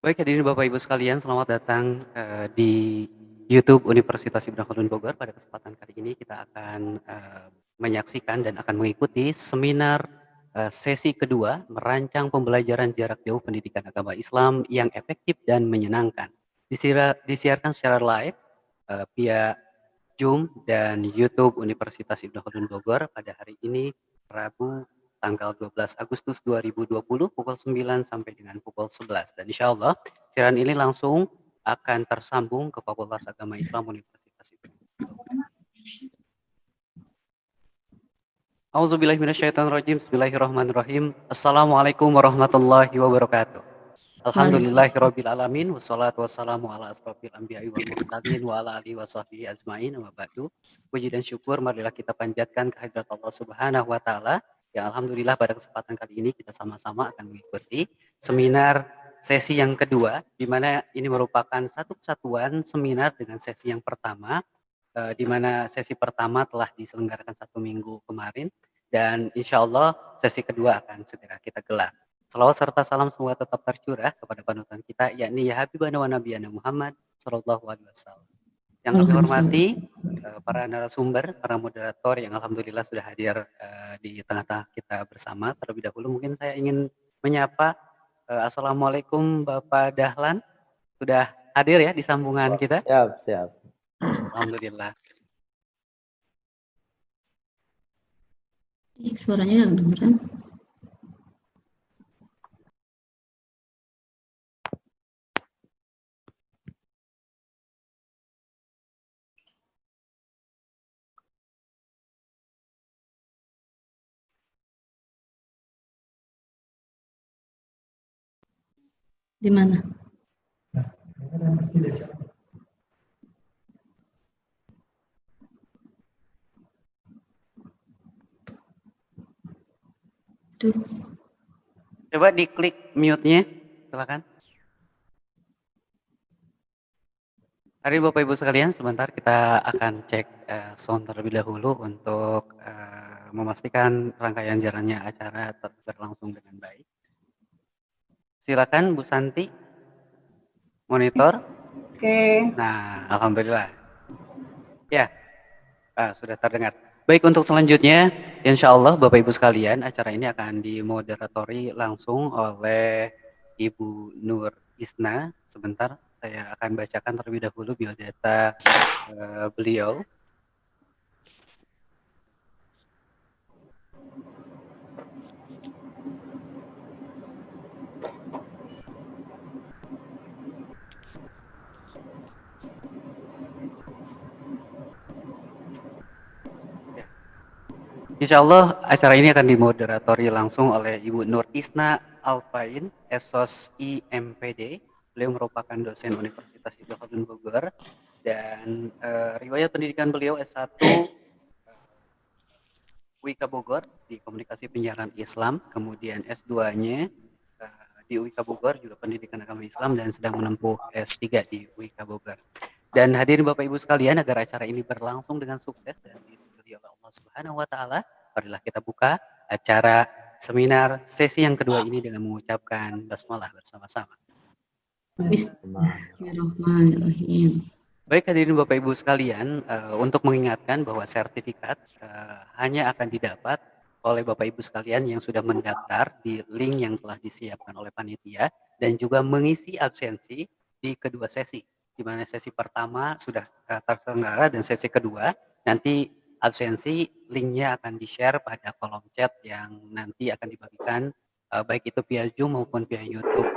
Baik, hadirin Bapak Ibu sekalian, selamat datang di YouTube Universitas Ibnu Khaldun Bogor. Pada kesempatan kali ini kita akan menyaksikan dan akan mengikuti seminar sesi kedua merancang pembelajaran jarak jauh pendidikan agama Islam yang efektif dan menyenangkan. Disiarkan secara live via Zoom dan YouTube Universitas Ibnu Khaldun Bogor pada hari ini, Rabu tanggal 12 Agustus 2020 pukul 9 sampai dengan pukul 11. Dan insya Allah siaran ini langsung akan tersambung ke Fakultas Agama Islam Universitas Ibnu Khaldun Bogor. Auzubillahiminasyaitonirrajim. Bismillahirrahmanirrahim. Assalamualaikum warahmatullahi wabarakatuh. Alhamdulillahirabbil alamin wassalatu wassalamu ala asrofil anbiya'i wal mursalin wa ala alihi washabbihi ajmain wa ba'du. Puji dan syukur marilah kita panjatkan kehadirat Allah Subhanahu wa taala. Ya alhamdulillah pada kesempatan kali ini kita sama-sama akan mengikuti seminar sesi yang kedua, di mana ini merupakan satu kesatuan seminar dengan sesi yang pertama, di mana sesi pertama telah diselenggarakan 1 minggu kemarin dan insya Allah sesi kedua akan segera kita gelar. Salawat serta salam semua tetap tercurah kepada panutan kita, yakni ya Habibana wa Nabiyana Muhammad Sallallahu Alaihi Wasallam. Yang kami hormati para narasumber, para moderator yang alhamdulillah sudah hadir di tengah-tengah kita bersama. Terlebih dahulu mungkin saya ingin menyapa Assalamualaikum Bapak Dahlan, sudah hadir ya di sambungan kita? Siap. Alhamdulillah. Suaranya nggak kedengeran. Di mana? Tuh. Coba diklik mute-nya, silakan. Hari Bapak Ibu sekalian, sebentar kita akan cek sound terlebih dahulu untuk memastikan rangkaian jalannya acara berlangsung dengan baik. Silakan Bu Santi, monitor. Oke. Nah, alhamdulillah. Ya, sudah terdengar. Baik, untuk selanjutnya, insya Allah Bapak Ibu sekalian, acara ini akan dimoderatori langsung oleh Ibu Nur Isna. Sebentar, saya akan bacakan terlebih dahulu biodata beliau. Insya Allah acara ini akan dimoderatori langsung oleh Ibu Nur Isna Alfain, Esos IMPD. Beliau merupakan dosen Universitas Ibnu Khaldun Bogor dan riwayat pendidikan beliau S1 UIK Bogor di Komunikasi Penyiaran Islam, kemudian S2-nya di UIK Bogor juga Pendidikan Agama Islam dan sedang menempuh S3 di UIK Bogor. Dan hadirin Bapak Ibu sekalian, agar acara ini berlangsung dengan sukses dan diridhoi oleh Allah Subhanahu wa taala, marilah kita buka acara seminar sesi yang kedua ini dengan mengucapkan basmalah bersama-sama. Bismillahirrahmanirrahim. Baik hadirin Bapak Ibu sekalian, untuk mengingatkan bahwa sertifikat hanya akan didapat oleh Bapak Ibu sekalian yang sudah mendaftar di link yang telah disiapkan oleh panitia dan juga mengisi absensi di kedua sesi, di mana sesi pertama sudah terselenggara dan sesi kedua nanti absensi linknya akan di-share pada kolom chat yang nanti akan dibagikan baik itu via Zoom maupun via YouTube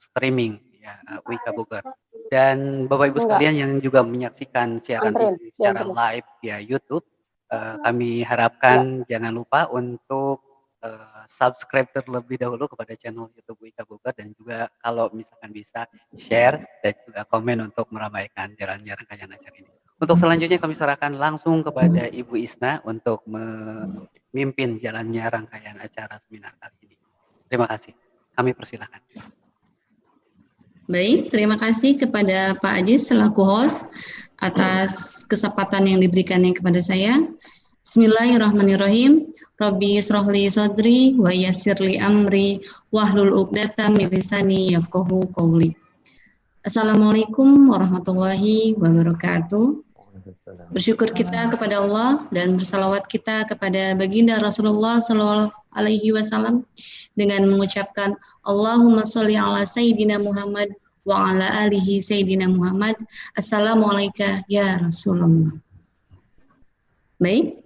streaming ya UIK Bogor. Dan Bapak Ibu sekalian yang juga menyaksikan siaran ini secara live via YouTube, kami harapkan jangan lupa untuk subscribe terlebih dahulu kepada channel YouTube UIK Bogor dan juga kalau misalkan bisa share dan juga komen untuk meramaikan jalannya rangkaian acara ini. Untuk selanjutnya kami serahkan langsung kepada Ibu Isna untuk memimpin jalannya rangkaian acara seminar kali ini. Terima kasih. Kami persilahkan. Baik, terima kasih kepada Pak Aziz selaku host atas kesempatan yang diberikannya kepada saya. Bismillahirrahmanirrahim. Rabbi srohli sodri wa yassirli amri wahlul uqdatam min lisani yafqahu qawli. Assalamualaikum warahmatullahi wabarakatuh. Bersyukur kita kepada Allah dan bersalawat kita kepada baginda Rasulullah Sallallahu Alaihi Wasallam dengan mengucapkan Allahumma sholli ala Sayyidina Muhammad wa ala alihi Sayyidina Muhammad. Assalamualaikum ya Rasulullah. Baik,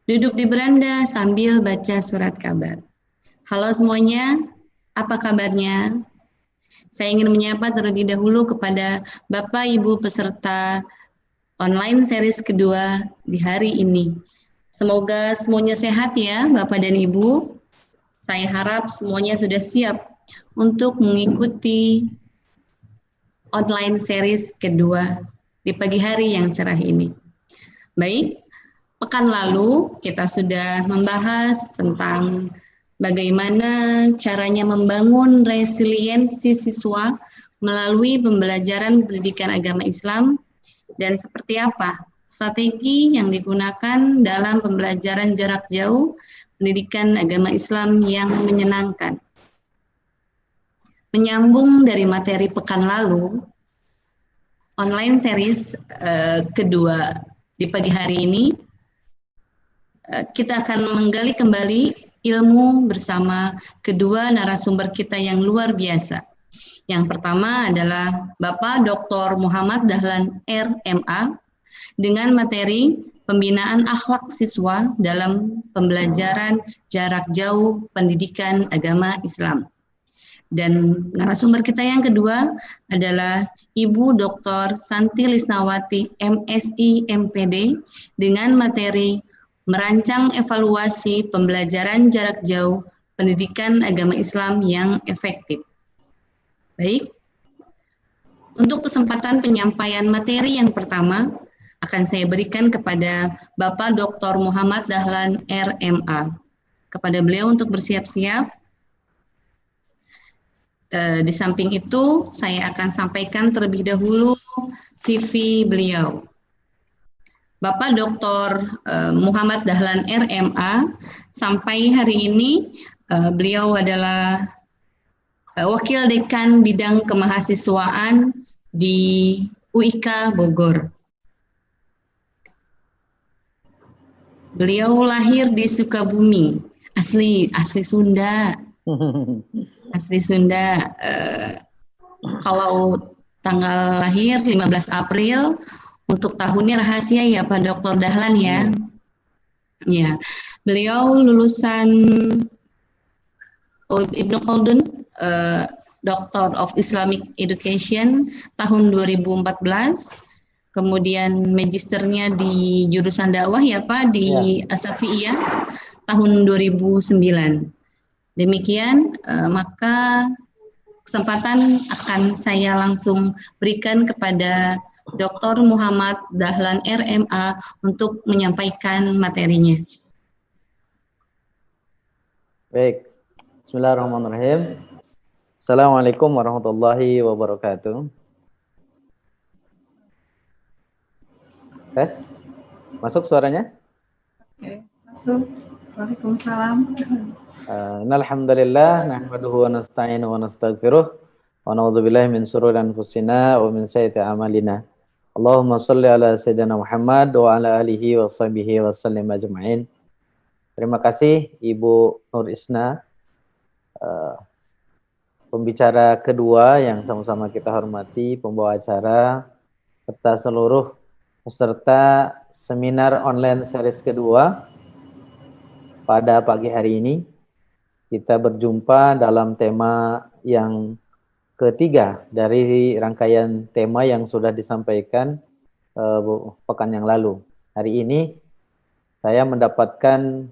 duduk di beranda sambil baca surat kabar. Halo semuanya, apa kabarnya? Saya ingin menyapa terlebih dahulu kepada Bapak Ibu peserta online series kedua di hari ini. Semoga semuanya sehat ya Bapak dan Ibu. Saya harap semuanya sudah siap untuk mengikuti online series kedua di pagi hari yang cerah ini. Baik, pekan lalu kita sudah membahas tentang bagaimana caranya membangun resiliensi siswa melalui pembelajaran pendidikan agama Islam dan seperti apa strategi yang digunakan dalam pembelajaran jarak jauh pendidikan agama Islam yang menyenangkan. Menyambung dari materi pekan lalu, online series kedua di pagi hari ini, kita akan menggali kembali ilmu bersama kedua narasumber kita yang luar biasa. Yang pertama adalah Bapak Dr. Muhammad Dahlan RMA dengan materi pembinaan akhlak siswa dalam pembelajaran jarak jauh pendidikan agama Islam. Dan narasumber kita yang kedua adalah Ibu Dr. Santi Lisnawati MSI MPD dengan materi merancang evaluasi pembelajaran jarak jauh pendidikan agama Islam yang efektif. Baik, untuk kesempatan penyampaian materi yang pertama akan saya berikan kepada Bapak Dr. Muhammad Dahlan RMA. Kepada beliau untuk bersiap-siap. Di samping itu saya akan sampaikan terlebih dahulu CV beliau. Bapak Dr. Muhammad Dahlan RMA sampai hari ini beliau adalah Wakil Dekan Bidang Kemahasiswaan di UIK Bogor. Beliau lahir di Sukabumi, asli Sunda. Asli Sunda. Kalau tanggal lahir 15 April, untuk tahunnya rahasia ya Pak Dr. Dahlan ya. Ya, beliau lulusan Ibnu Khaldun, Doctor of Islamic Education tahun 2014. Kemudian magisternya di jurusan dakwah ya Pak di Asafiyah tahun 2009. Demikian, maka kesempatan akan saya langsung berikan kepada Dr. Muhammad Dahlan RMA untuk menyampaikan materinya. Baik, bismillahirrahmanirrahim. Assalamualaikum warahmatullahi wabarakatuh. Tes, masuk suaranya? Oke, masuk. Waalaikumsalam. Alhamdulillah, nahmaduhu wa nasta'inu wa nastaghfiruh wa na'udzubillahi min shururi anfusina wa min sayyiati a'malina. Allahumma shalli ala sayyidina Muhammad wa ala alihi wa sahbihi wa sallim ajma'in. Terima kasih Ibu Nur Isna, pembicara kedua yang sama-sama kita hormati, pembawa acara, serta seluruh peserta seminar online series kedua pada pagi hari ini. Kita berjumpa dalam tema yang ketiga dari rangkaian tema yang sudah disampaikan pekan yang lalu. Hari ini saya mendapatkan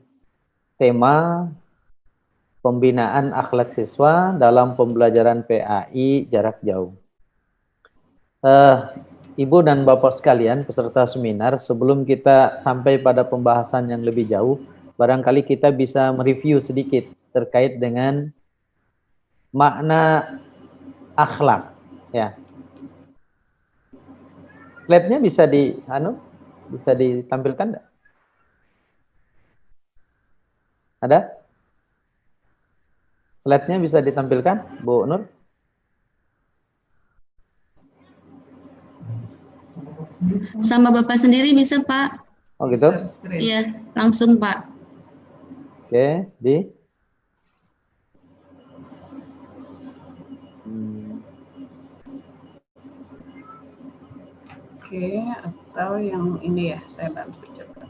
tema pembinaan akhlak siswa dalam pembelajaran PAI jarak jauh. Ibu dan Bapak sekalian peserta seminar, sebelum kita sampai pada pembahasan yang lebih jauh, barangkali kita bisa mereview sedikit terkait dengan makna akhlak, ya. Slide-nya bisa ditampilkan enggak? Ada? Slide-nya bisa ditampilkan, Bu Nur? Sama Bapak sendiri bisa, Pak? Oh gitu? Share screen. Iya, langsung, Pak. Oke, di. Hmm, Oke, atau yang ini ya, saya bantu coba.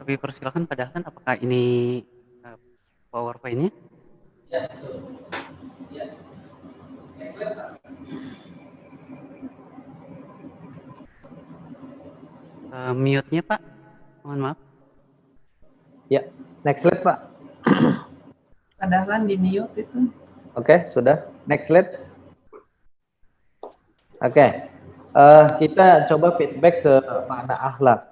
Kami persilakan Pak Dahlan, apakah ini PowerPoint-nya? Mute-nya Pak, mohon maaf. ya, next slide Pak. Padahal di mute itu. Oke, sudah. Next slide. Oke, kita coba feedback ke makna akhlak.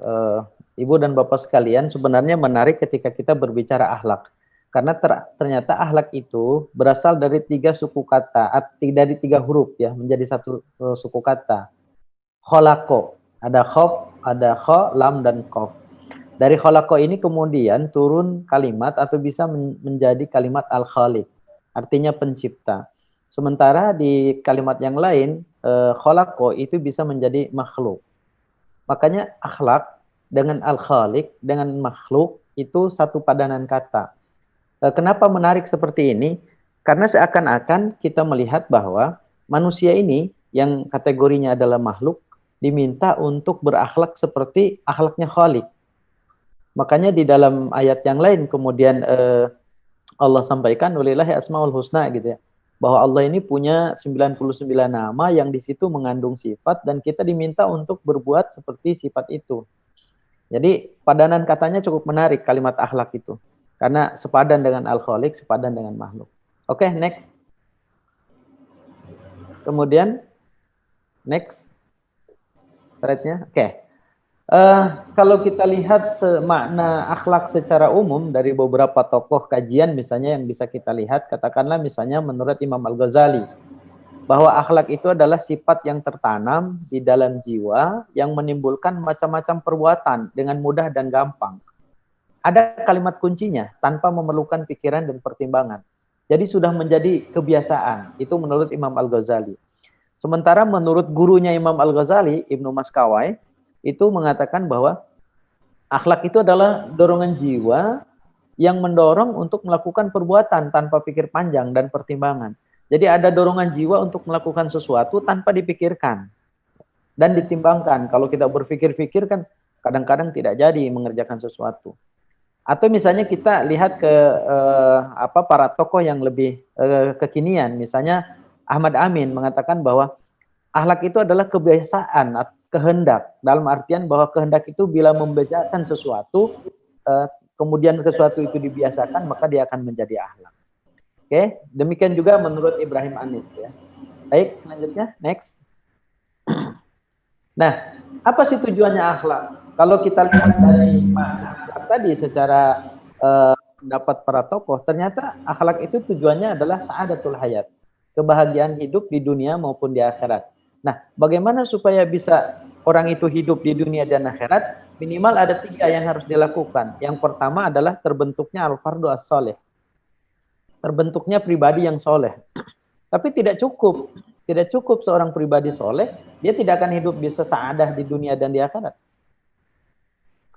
Ibu dan Bapak sekalian, sebenarnya menarik ketika kita berbicara akhlak. Karena ternyata akhlak itu berasal dari 3 suku kata, dari 3 huruf ya, menjadi satu suku kata. Kholako, ada khof, ada kho, lam, dan kof. Dari kholako ini kemudian turun kalimat atau bisa menjadi kalimat al-khaliq, artinya pencipta. Sementara di kalimat yang lain, kholako itu bisa menjadi makhluk. Makanya akhlak dengan al-khaliq, dengan makhluk, itu satu padanan kata. Kenapa menarik seperti ini? Karena seakan-akan kita melihat bahwa manusia ini yang kategorinya adalah makhluk, diminta untuk berakhlak seperti akhlaknya khaliq. Makanya di dalam ayat yang lain kemudian Allah sampaikan walillahi asmaul husna gitu ya. Bahwa Allah ini punya 99 nama yang di situ mengandung sifat dan kita diminta untuk berbuat seperti sifat itu. Jadi padanan katanya cukup menarik kalimat akhlak itu. Karena sepadan dengan al-khaliq, sepadan dengan makhluk. Oke, next. Kemudian next slide-nya. Oke. Kalau kita lihat makna akhlak secara umum dari beberapa tokoh kajian misalnya yang bisa kita lihat, katakanlah misalnya menurut Imam Al-Ghazali, bahwa akhlak itu adalah sifat yang tertanam di dalam jiwa yang menimbulkan macam-macam perbuatan dengan mudah dan gampang. Ada kalimat kuncinya, tanpa memerlukan pikiran dan pertimbangan. Jadi sudah menjadi kebiasaan, itu menurut Imam Al-Ghazali. Sementara menurut gurunya Imam Al-Ghazali, Ibnu Maskawai, itu mengatakan bahwa akhlak itu adalah dorongan jiwa yang mendorong untuk melakukan perbuatan tanpa pikir panjang dan pertimbangan. Jadi ada dorongan jiwa untuk melakukan sesuatu tanpa dipikirkan dan ditimbangkan. Kalau kita berpikir-pikir kan kadang-kadang tidak jadi mengerjakan sesuatu. Atau misalnya kita lihat ke para tokoh yang lebih kekinian, misalnya Ahmad Amin mengatakan bahwa akhlak itu adalah kebiasaan, kehendak, dalam artian bahwa kehendak itu bila membiasakan sesuatu, kemudian sesuatu itu dibiasakan, maka dia akan menjadi akhlak. Oke, demikian juga menurut Ibrahim Anis ya. Baik, selanjutnya next. Nah, apa sih tujuannya akhlak? Kalau kita lihat dari akhlak tadi secara pendapat para tokoh, ternyata akhlak itu tujuannya adalah sa'adatul hayat, kebahagiaan hidup di dunia maupun di akhirat. Nah, bagaimana supaya bisa orang itu hidup di dunia dan akhirat? Minimal ada 3 yang harus dilakukan. Yang pertama adalah terbentuknya al-fardu as-soleh. Terbentuknya pribadi yang soleh. Tapi tidak cukup. Tidak cukup seorang pribadi soleh, dia tidak akan hidup bisa sa'adah di dunia dan di akhirat.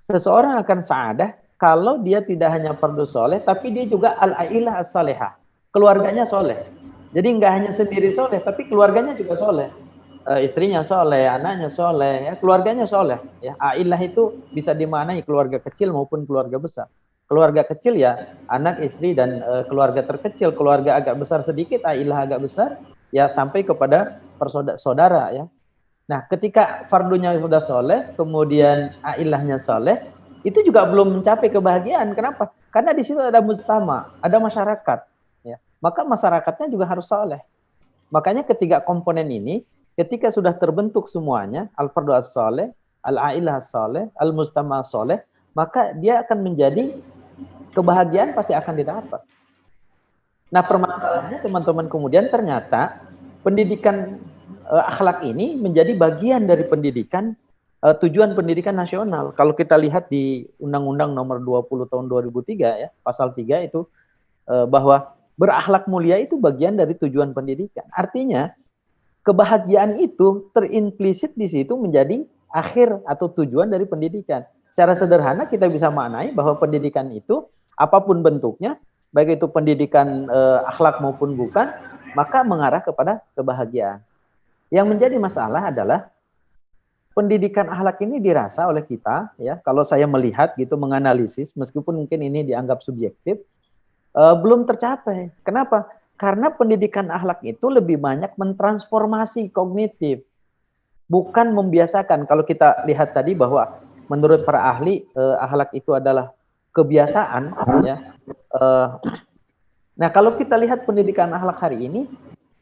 Seseorang akan sa'adah kalau dia tidak hanya fardu soleh, tapi dia juga al-ailah as-salihah. Keluarganya soleh. Jadi nggak hanya sendiri soleh, tapi keluarganya juga soleh. istrinya soleh, anaknya soleh, ya, keluarganya soleh. Ya, ailah itu bisa dimaknai keluarga kecil maupun keluarga besar. Keluarga kecil ya anak, istri, dan keluarga terkecil. Keluarga agak besar sedikit, ailah agak besar, ya sampai kepada saudara ya. Nah, ketika fardunya sudah soleh, kemudian ailahnya soleh, itu juga belum mencapai kebahagiaan. Kenapa? Karena di situ ada mujtama, ada masyarakat. Ya. Maka masyarakatnya juga harus soleh. Makanya ketiga komponen ini, ketika sudah terbentuk semuanya, al-fardu as-soleh, al-ailah as-soleh, al-mujtama as-soleh, maka dia akan menjadi kebahagiaan pasti akan didapat. Nah, permasalahannya teman-teman kemudian ternyata pendidikan akhlak ini menjadi bagian dari pendidikan tujuan pendidikan nasional. Kalau kita lihat di Undang-Undang Nomor 20 Tahun 2003 ya, pasal 3 itu bahwa berakhlak mulia itu bagian dari tujuan pendidikan. Artinya kebahagiaan itu terimplisit di situ menjadi akhir atau tujuan dari pendidikan. Secara sederhana kita bisa maknai bahwa pendidikan itu apapun bentuknya, baik itu pendidikan akhlak maupun bukan, maka mengarah kepada kebahagiaan. Yang menjadi masalah adalah pendidikan akhlak ini dirasa oleh kita, ya, kalau saya melihat gitu, menganalisis, meskipun mungkin ini dianggap subjektif, belum tercapai. Kenapa? Karena pendidikan akhlak itu lebih banyak mentransformasi kognitif, bukan membiasakan. Kalau kita lihat tadi bahwa menurut para ahli akhlak itu adalah kebiasaan, ya. Nah, kalau kita lihat pendidikan akhlak hari ini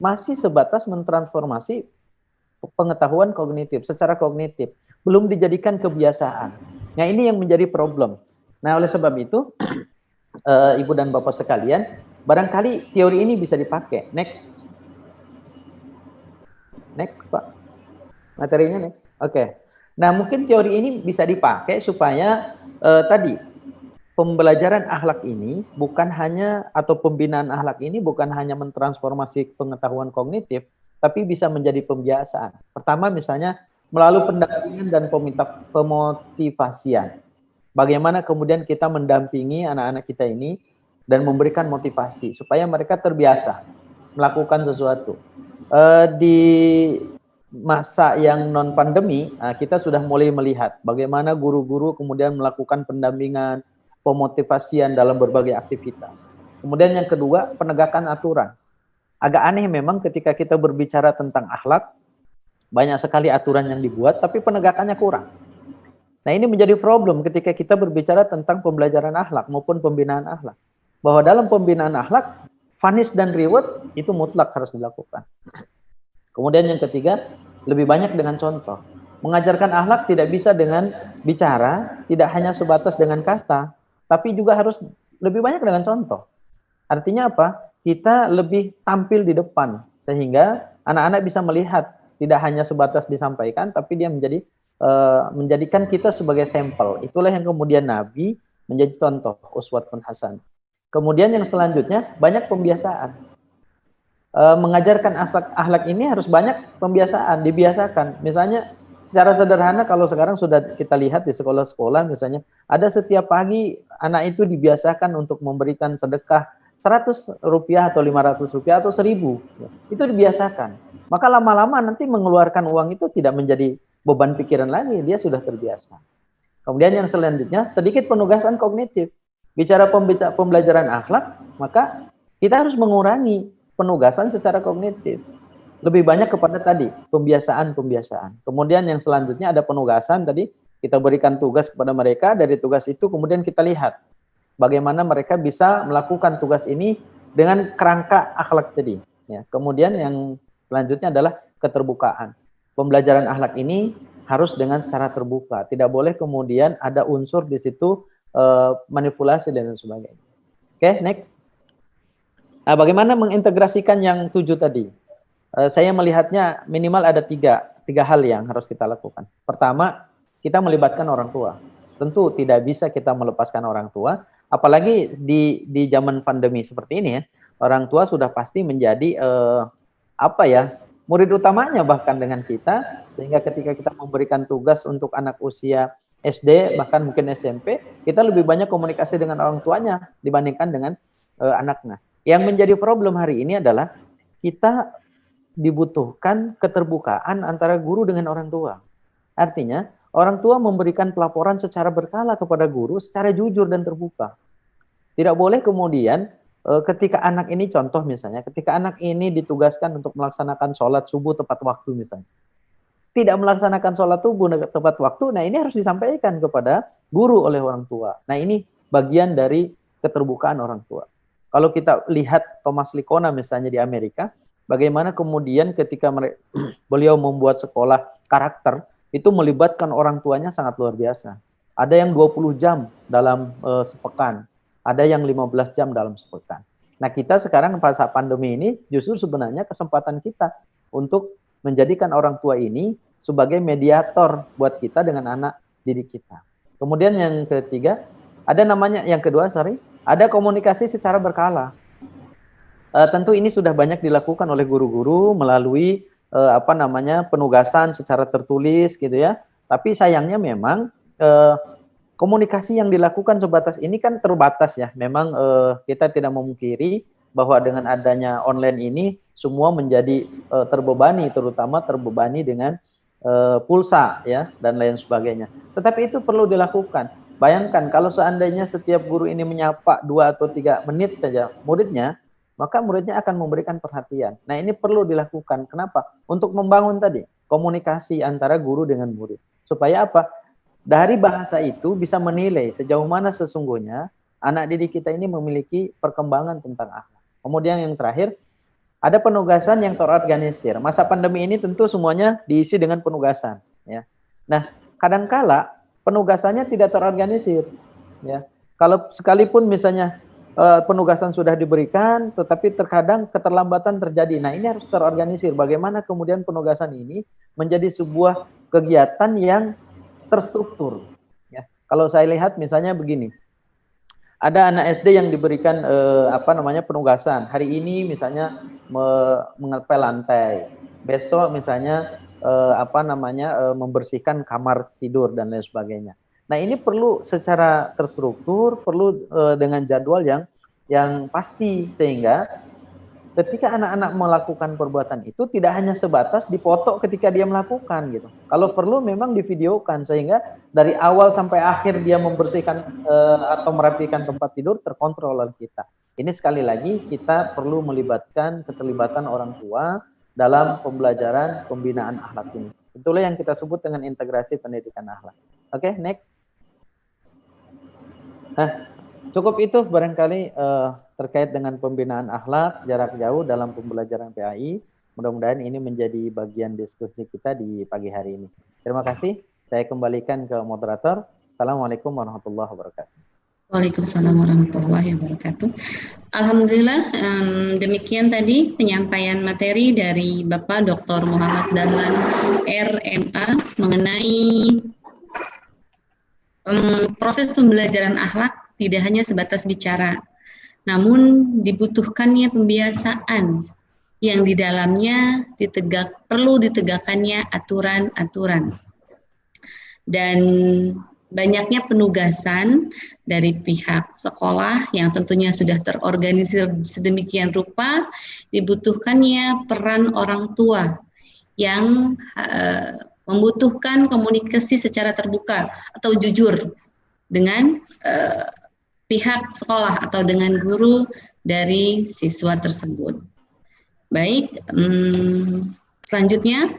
masih sebatas mentransformasi pengetahuan kognitif, secara kognitif, belum dijadikan kebiasaan. Nah, ini yang menjadi problem. Nah, oleh sebab itu, Ibu dan Bapak sekalian, barangkali teori ini bisa dipakai. Next, Pak. Materinya next. Oke. Nah, mungkin teori ini bisa dipakai supaya tadi pembelajaran akhlak ini bukan hanya, atau pembinaan akhlak ini bukan hanya mentransformasi pengetahuan kognitif, tapi bisa menjadi pembiasaan. Pertama misalnya melalui pendampingan dan pemotivasian. Bagaimana kemudian kita mendampingi anak-anak kita ini dan memberikan motivasi supaya mereka terbiasa melakukan sesuatu. Di masa yang non pandemi, kita sudah mulai melihat bagaimana guru-guru kemudian melakukan pendampingan, pemotivasian dalam berbagai aktivitas. Kemudian yang kedua, penegakan aturan. Agak aneh memang ketika kita berbicara tentang akhlak, banyak sekali aturan yang dibuat, tapi penegakannya kurang. Nah, ini menjadi problem ketika kita berbicara tentang pembelajaran akhlak maupun pembinaan akhlak. Bahwa dalam pembinaan akhlak, punish dan reward itu mutlak harus dilakukan. Kemudian yang ketiga, lebih banyak dengan contoh. Mengajarkan akhlak tidak bisa dengan bicara, tidak hanya sebatas dengan kata, tapi juga harus lebih banyak dengan contoh. Artinya apa? Kita lebih tampil di depan, sehingga anak-anak bisa melihat, tidak hanya sebatas disampaikan, tapi dia menjadikan kita sebagai sampel. Itulah yang kemudian Nabi menjadi contoh, uswatun hasan. Kemudian yang selanjutnya, banyak pembiasaan. Mengajarkan akhlak ini harus banyak pembiasaan, dibiasakan. Misalnya, secara sederhana kalau sekarang sudah kita lihat di sekolah-sekolah misalnya, ada setiap pagi anak itu dibiasakan untuk memberikan sedekah 100 rupiah atau 500 rupiah atau 1000. Itu dibiasakan. Maka lama-lama nanti mengeluarkan uang itu tidak menjadi beban pikiran lagi, dia sudah terbiasa. Kemudian yang selanjutnya, sedikit penugasan kognitif. Bicara pembelajaran akhlak, maka kita harus mengurangi penugasan secara kognitif. Lebih banyak kepada tadi, pembiasaan. Kemudian yang selanjutnya ada penugasan tadi, kita berikan tugas kepada mereka, dari tugas itu kemudian kita lihat bagaimana mereka bisa melakukan tugas ini dengan kerangka akhlak tadi. Ya. Kemudian yang selanjutnya adalah keterbukaan. Pembelajaran akhlak ini harus dengan secara terbuka. Tidak boleh kemudian ada unsur di situ manipulasi dan sebagainya. Oke, next. Nah, bagaimana mengintegrasikan yang 7 tadi? Saya melihatnya minimal ada tiga hal yang harus kita lakukan. Pertama, kita melibatkan orang tua. Tentu tidak bisa kita melepaskan orang tua, apalagi di zaman pandemi seperti ini ya. Orang tua sudah pasti menjadi murid utamanya bahkan dengan kita, sehingga ketika kita memberikan tugas untuk anak usia SD bahkan mungkin SMP, kita lebih banyak komunikasi dengan orang tuanya dibandingkan dengan anaknya. Yang menjadi problem hari ini adalah kita dibutuhkan keterbukaan antara guru dengan orang tua. Artinya, orang tua memberikan pelaporan secara berkala kepada guru secara jujur dan terbuka. Tidak boleh kemudian ketika anak ini, contoh misalnya, ketika anak ini ditugaskan untuk melaksanakan sholat subuh tepat waktu misalnya, tidak melaksanakan sholat subuh tepat waktu, nah ini harus disampaikan kepada guru oleh orang tua. Nah ini bagian dari keterbukaan orang tua. Kalau kita lihat Thomas Licona misalnya di Amerika, bagaimana kemudian ketika beliau membuat sekolah karakter, itu melibatkan orang tuanya sangat luar biasa. Ada yang 20 jam dalam sepekan, ada yang 15 jam dalam sepekan. Nah kita sekarang pada saat pandemi ini justru sebenarnya kesempatan kita untuk menjadikan orang tua ini sebagai mediator buat kita dengan anak didik kita. Kemudian yang ketiga, ada komunikasi secara berkala. Tentu ini sudah banyak dilakukan oleh guru-guru melalui penugasan secara tertulis gitu ya. Tapi sayangnya memang komunikasi yang dilakukan sebatas ini kan terbatas ya. Memang kita tidak memungkiri bahwa dengan adanya online ini semua menjadi terbebani, terutama terbebani dengan pulsa ya dan lain sebagainya. Tetapi itu perlu dilakukan. Bayangkan kalau seandainya setiap guru ini menyapa 2 atau 3 menit saja muridnya, maka muridnya akan memberikan perhatian. Nah ini perlu dilakukan. Kenapa? Untuk membangun tadi komunikasi antara guru dengan murid. Supaya apa? Dari bahasa itu bisa menilai sejauh mana sesungguhnya anak didik kita ini memiliki perkembangan tentang akhlak. Kemudian yang terakhir, ada penugasan yang terorganisir. Masa pandemi ini tentu semuanya diisi dengan penugasan. Ya. Nah kadangkala penugasannya tidak terorganisir. Ya. Kalau sekalipun misalnya penugasan sudah diberikan, tetapi terkadang keterlambatan terjadi. Nah ini harus terorganisir. Bagaimana kemudian penugasan ini menjadi sebuah kegiatan yang terstruktur. Ya. Kalau saya lihat misalnya begini, ada anak SD yang diberikan penugasan. Hari ini misalnya mengepel lantai, besok misalnya membersihkan kamar tidur dan lain sebagainya. Nah ini perlu secara terstruktur, perlu dengan jadwal yang pasti, sehingga ketika anak-anak melakukan perbuatan itu tidak hanya sebatas dipoto ketika dia melakukan gitu. Kalau perlu memang divideokan sehingga dari awal sampai akhir dia membersihkan atau merapikan tempat tidur terkontrol oleh kita. Ini sekali lagi kita perlu melibatkan keterlibatan orang tua dalam pembelajaran pembinaan akhlak ini. Itulah yang kita sebut dengan integrasi pendidikan akhlak. Oke, next. Nah, cukup itu barangkali terkait dengan pembinaan akhlak jarak jauh dalam pembelajaran PAI. Mudah-mudahan ini menjadi bagian diskusi kita di pagi hari ini. Terima kasih. Saya kembalikan ke moderator. Assalamualaikum warahmatullahi wabarakatuh. Waalaikumsalam warahmatullahi wabarakatuh. Alhamdulillah, demikian tadi penyampaian materi dari Bapak Dr. Muhammad Dahlan RMA mengenai proses pembelajaran akhlak tidak hanya sebatas bicara, namun dibutuhkannya pembiasaan yang di dalamnya perlu ditegakkannya aturan-aturan. Dan banyaknya penugasan dari pihak sekolah yang tentunya sudah terorganisir sedemikian rupa, dibutuhkannya peran orang tua yang membutuhkan komunikasi secara terbuka atau jujur dengan pihak sekolah atau dengan guru dari siswa tersebut. Baik, selanjutnya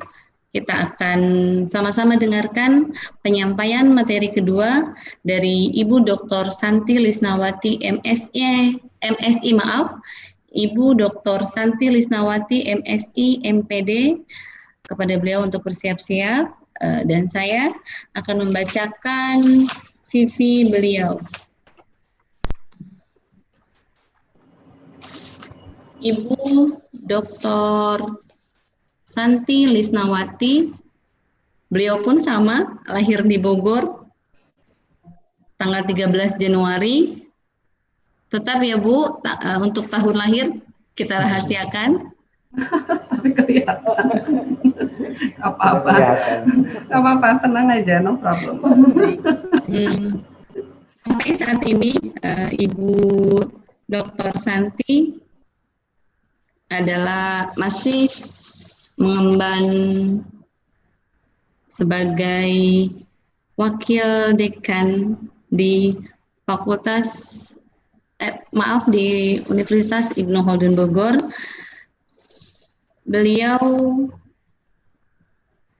kita akan sama-sama dengarkan penyampaian materi kedua dari Ibu Dr. Santi Lisnawati Ibu Dr. Santi Lisnawati MSI MPD. Kepada beliau untuk bersiap-siap dan saya akan membacakan CV beliau. Ibu Dr. Santi Lisnawati, beliau pun sama, lahir di Bogor, tanggal 13 Januari. Tetap ya Bu, untuk tahun lahir kita rahasiakan. Kelihatan. Apa-apa, tenang aja, no problem. Sampai saat ini Ibu Dr. Santi adalah masih mengemban sebagai wakil dekan di di Universitas Ibnu Khaldun Bogor.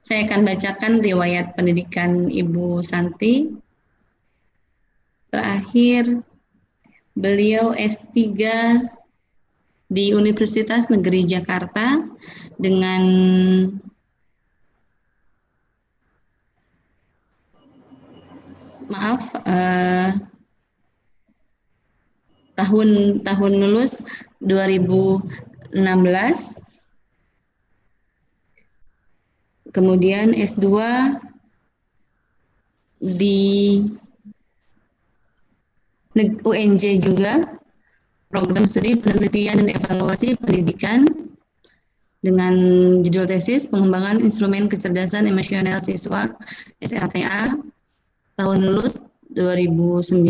Saya akan bacakan riwayat pendidikan Ibu Santi. Terakhir, beliau S3 di Universitas Negeri Jakarta dengan tahun lulus 2016. Kemudian S2 di UNJ juga, program studi penelitian dan evaluasi pendidikan dengan judul tesis pengembangan instrumen kecerdasan emosional siswa SLTA, tahun lulus 2009.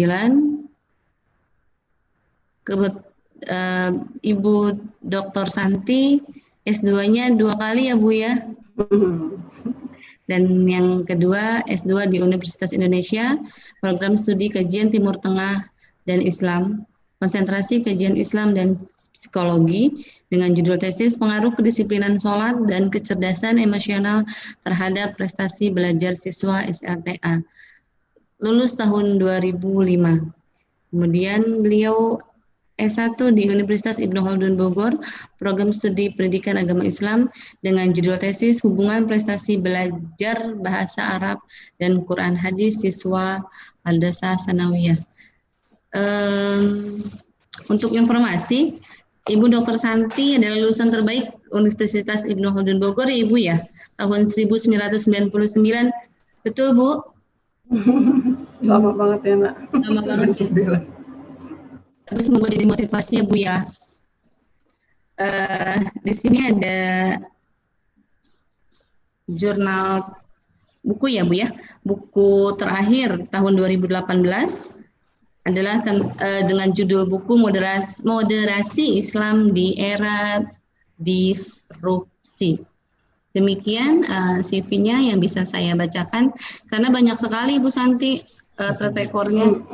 Ibu Dr. Santi S2-nya 2 kali ya Bu ya. Dan yang kedua S2 di Universitas Indonesia, program studi kajian Timur Tengah dan Islam, konsentrasi kajian Islam dan psikologi dengan judul tesis pengaruh kedisiplinan sholat dan kecerdasan emosional terhadap prestasi belajar siswa SLTA, lulus tahun 2005. Kemudian beliau S1 di Universitas Ibnu Khaldun Bogor, program studi pendidikan agama Islam dengan judul tesis hubungan prestasi belajar bahasa Arab dan Quran hadis siswa Madrasah Sanawiyah. Untuk informasi, Ibu Dr. Santi adalah lulusan terbaik Universitas Ibnu Khaldun Bogor ya Ibu ya, tahun 1999. Betul Bu? Lama banget ya Nak. Lama banget ya. Tapi semoga jadi motivasi ya Bu ya. Di sini ada jurnal buku ya Bu ya. Buku terakhir tahun 2018 adalah dengan judul buku Moderasi Islam di Era Disrupsi. Demikian CV-nya yang bisa saya bacakan karena banyak sekali Bu Santi track record-nya.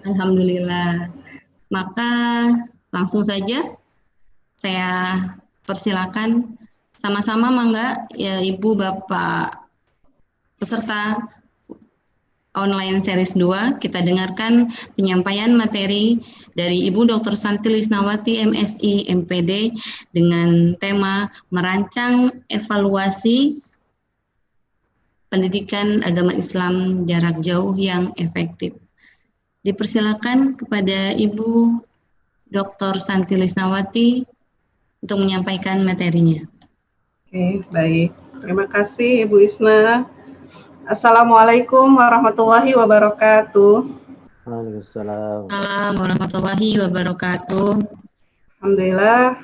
Alhamdulillah. Maka langsung saja saya persilakan sama-sama mangga ya Ibu Bapak peserta online series 2, kita dengarkan penyampaian materi dari Ibu Dr. Santi Lisnawati MSI MPD dengan tema merancang evaluasi pendidikan agama Islam jarak jauh yang efektif. Dipersilakan kepada Ibu Dr. Santi Lisnawati untuk menyampaikan materinya. Oke, baik. Terima kasih Ibu Isna. Assalamualaikum warahmatullahi wabarakatuh. Waalaikumsalam. Assalamualaikum warahmatullahi wabarakatuh. Alhamdulillah,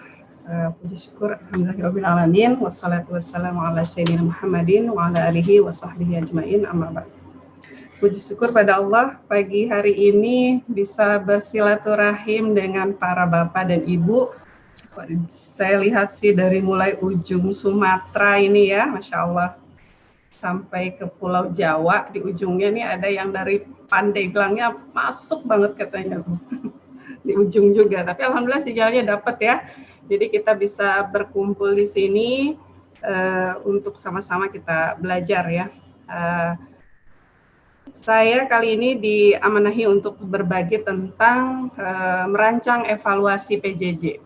puji syukur alhamdulillahirabbil alamin wassalatu wassalamu ala sayyidina Muhammadin wa ala alihi wa sahbihi ajmain amma ba'd. Puji syukur pada Allah, pagi hari ini bisa bersilaturahim dengan para bapak dan ibu. Saya lihat sih dari mulai ujung Sumatera ini ya, Masya Allah, sampai ke Pulau Jawa, di ujungnya nih ada yang dari Pandeglangnya masuk banget katanya Bu. Di ujung juga, tapi alhamdulillah sinyalnya dapat ya. Jadi kita bisa berkumpul di sini untuk sama-sama kita belajar ya. Saya kali ini diamanahi untuk berbagi tentang merancang evaluasi PJJ.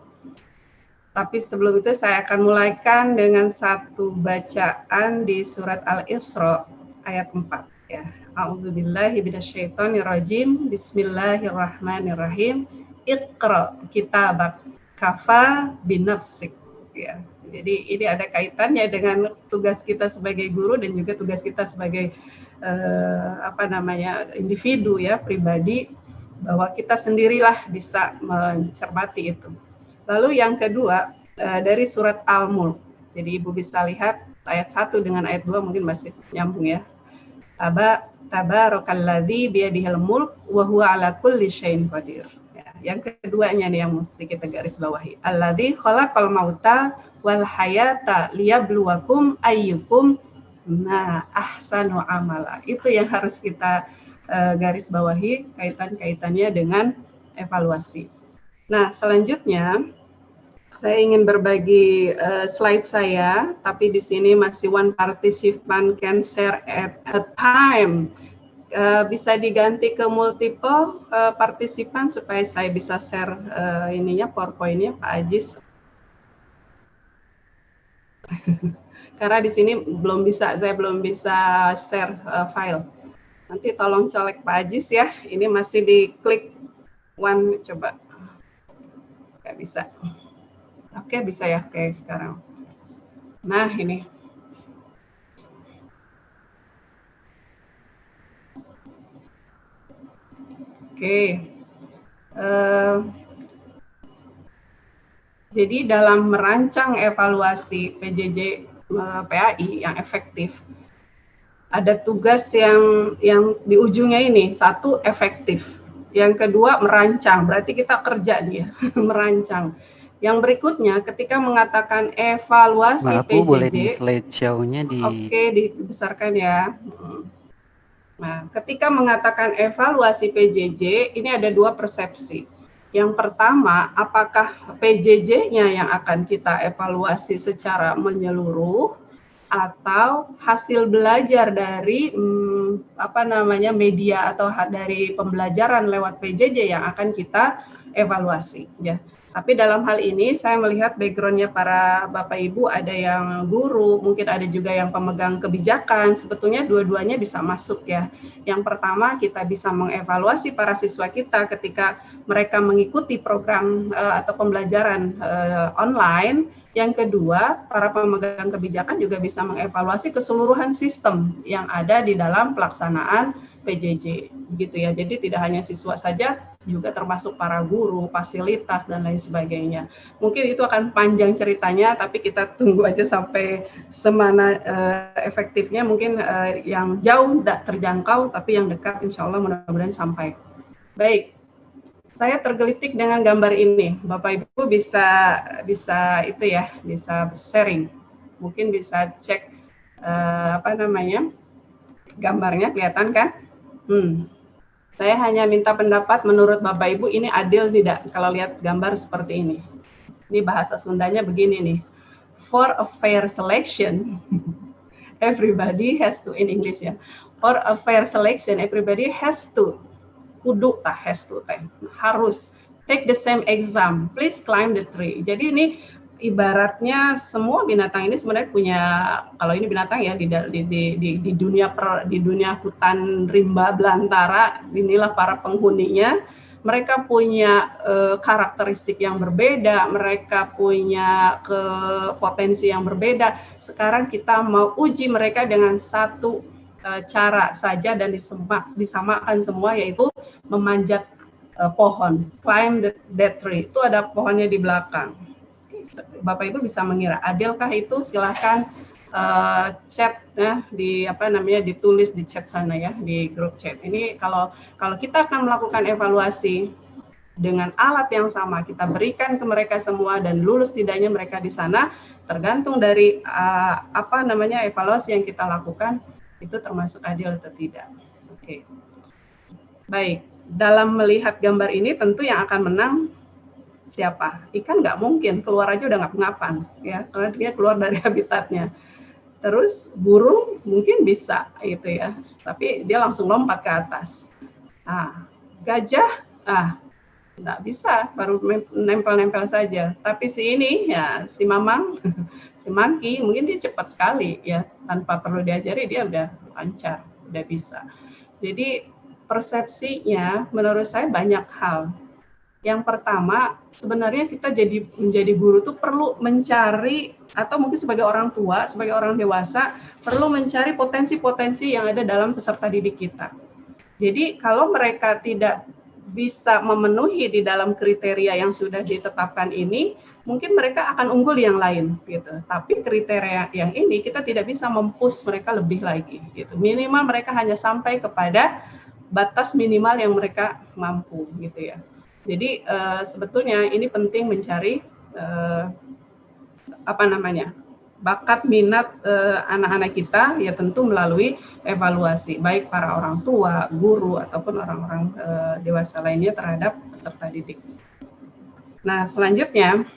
Tapi sebelum itu saya akan mulaikan dengan satu bacaan di surat Al-Isra ayat 4 ya. A'udzubillahi minasyaitonirrajim. Bismillahirrahmanirrahim. Iqra kitabak kafa binafsik ya. Jadi ini ada kaitannya dengan tugas kita sebagai guru dan juga tugas kita sebagai individu ya, pribadi, bahwa kita sendirilah bisa mencermati itu. Lalu yang kedua dari surat Al-Mulk. Jadi Ibu bisa lihat ayat 1 dengan ayat 2 mungkin masih nyambung ya. Tabarakalladzi biyadihil mulk wa huwa ala kulli syai'in qadir. Ya. Ya, yang keduanya nih yang mesti kita garis bawahi. Alladzi khalaqal mauta wal hayata liyabluwakum ayyukum ahsanu amala. Itu yang harus kita garis bawahi kaitannya dengan evaluasi. Nah, selanjutnya saya ingin berbagi slide saya, tapi di sini masih one participant can share at a time. Bisa diganti ke multiple partisipan supaya saya bisa share ininya PowerPoint-nya Pak Ajis. Karena di sini saya belum bisa share file. Nanti tolong colek Pak Ajis ya. Ini masih diklik one, coba. Nggak bisa. Oke, bisa ya. Oke, sekarang. Nah, ini. Oke, jadi dalam merancang evaluasi PJJ PAI yang efektif, ada tugas yang di ujungnya ini, satu efektif, yang kedua merancang, berarti kita kerja dia merancang. Yang berikutnya, ketika mengatakan evaluasi Maaf, Bu, PJJ, boleh di slideshow-nya di... Oke, dibesarkan ya. Nah, ketika mengatakan evaluasi PJJ, ini ada dua persepsi. Yang pertama, apakah PJJ-nya yang akan kita evaluasi secara menyeluruh atau hasil belajar dari media atau dari pembelajaran lewat PJJ yang akan kita evaluasi, ya. Tapi dalam hal ini saya melihat background-nya para Bapak Ibu, ada yang guru, mungkin ada juga yang pemegang kebijakan, sebetulnya dua-duanya bisa masuk ya. Yang pertama, kita bisa mengevaluasi para siswa kita ketika mereka mengikuti program atau pembelajaran online. Yang kedua, para pemegang kebijakan juga bisa mengevaluasi keseluruhan sistem yang ada di dalam pelaksanaan PJJ, gitu ya. Jadi tidak hanya siswa saja, juga termasuk para guru, fasilitas, dan lain sebagainya. Mungkin itu akan panjang ceritanya, tapi kita tunggu aja sampai semana efektifnya. Mungkin yang jauh tidak terjangkau, tapi yang dekat insya Allah mudah-mudahan sampai. Baik, saya tergelitik dengan gambar ini. Bapak Ibu bisa itu ya, bisa sharing. Mungkin bisa cek gambarnya, kelihatan kan? Saya hanya minta pendapat menurut Bapak Ibu ini adil tidak kalau lihat gambar seperti ini. Ini bahasa Sundanya begini nih. For a fair selection, everybody has to, in English ya. For a fair selection, everybody has to, harus take the same exam, please climb the tree. Jadi ini ibaratnya semua binatang ini sebenarnya punya, kalau ini binatang ya di dunia hutan rimba belantara, inilah para penghuninya, mereka punya karakteristik yang berbeda, mereka punya potensi yang berbeda. Sekarang kita mau uji mereka dengan satu cara saja dan disamakan semua, yaitu memanjat pohon, climb that tree. Itu ada pohonnya di belakang. Bapak Ibu bisa mengira adilkah itu? Silahkan chat ya, ditulis di chat sana ya, di grup chat. Ini kalau kita akan melakukan evaluasi dengan alat yang sama, kita berikan ke mereka semua dan lulus tidaknya mereka di sana, tergantung dari evaluasi yang kita lakukan itu termasuk adil atau tidak. Oke. Baik, dalam melihat gambar ini tentu yang akan menang siapa? Ikan nggak mungkin, keluar aja udah ngap-ngapan, ya, karena dia keluar dari habitatnya. Terus burung mungkin bisa, gitu ya, tapi dia langsung lompat ke atas. Gajah, nggak bisa, baru nempel-nempel saja. Tapi si ini, ya, si mamang, si monkey, mungkin dia cepat sekali, ya, tanpa perlu diajari dia udah lancar, udah bisa. Jadi persepsinya, menurut saya banyak hal. Yang pertama, sebenarnya kita menjadi guru tuh perlu mencari, atau mungkin sebagai orang tua, sebagai orang dewasa, perlu mencari potensi-potensi yang ada dalam peserta didik kita. Jadi kalau mereka tidak bisa memenuhi di dalam kriteria yang sudah ditetapkan ini, mungkin mereka akan unggul yang lain, gitu. Tapi kriteria yang ini kita tidak bisa mempush mereka lebih lagi, gitu. Minimal mereka hanya sampai kepada batas minimal yang mereka mampu, gitu ya. Jadi sebetulnya ini penting mencari bakat minat anak-anak kita ya tentu melalui evaluasi baik para orang tua, guru ataupun orang-orang dewasa lainnya terhadap peserta didik. Nah, selanjutnya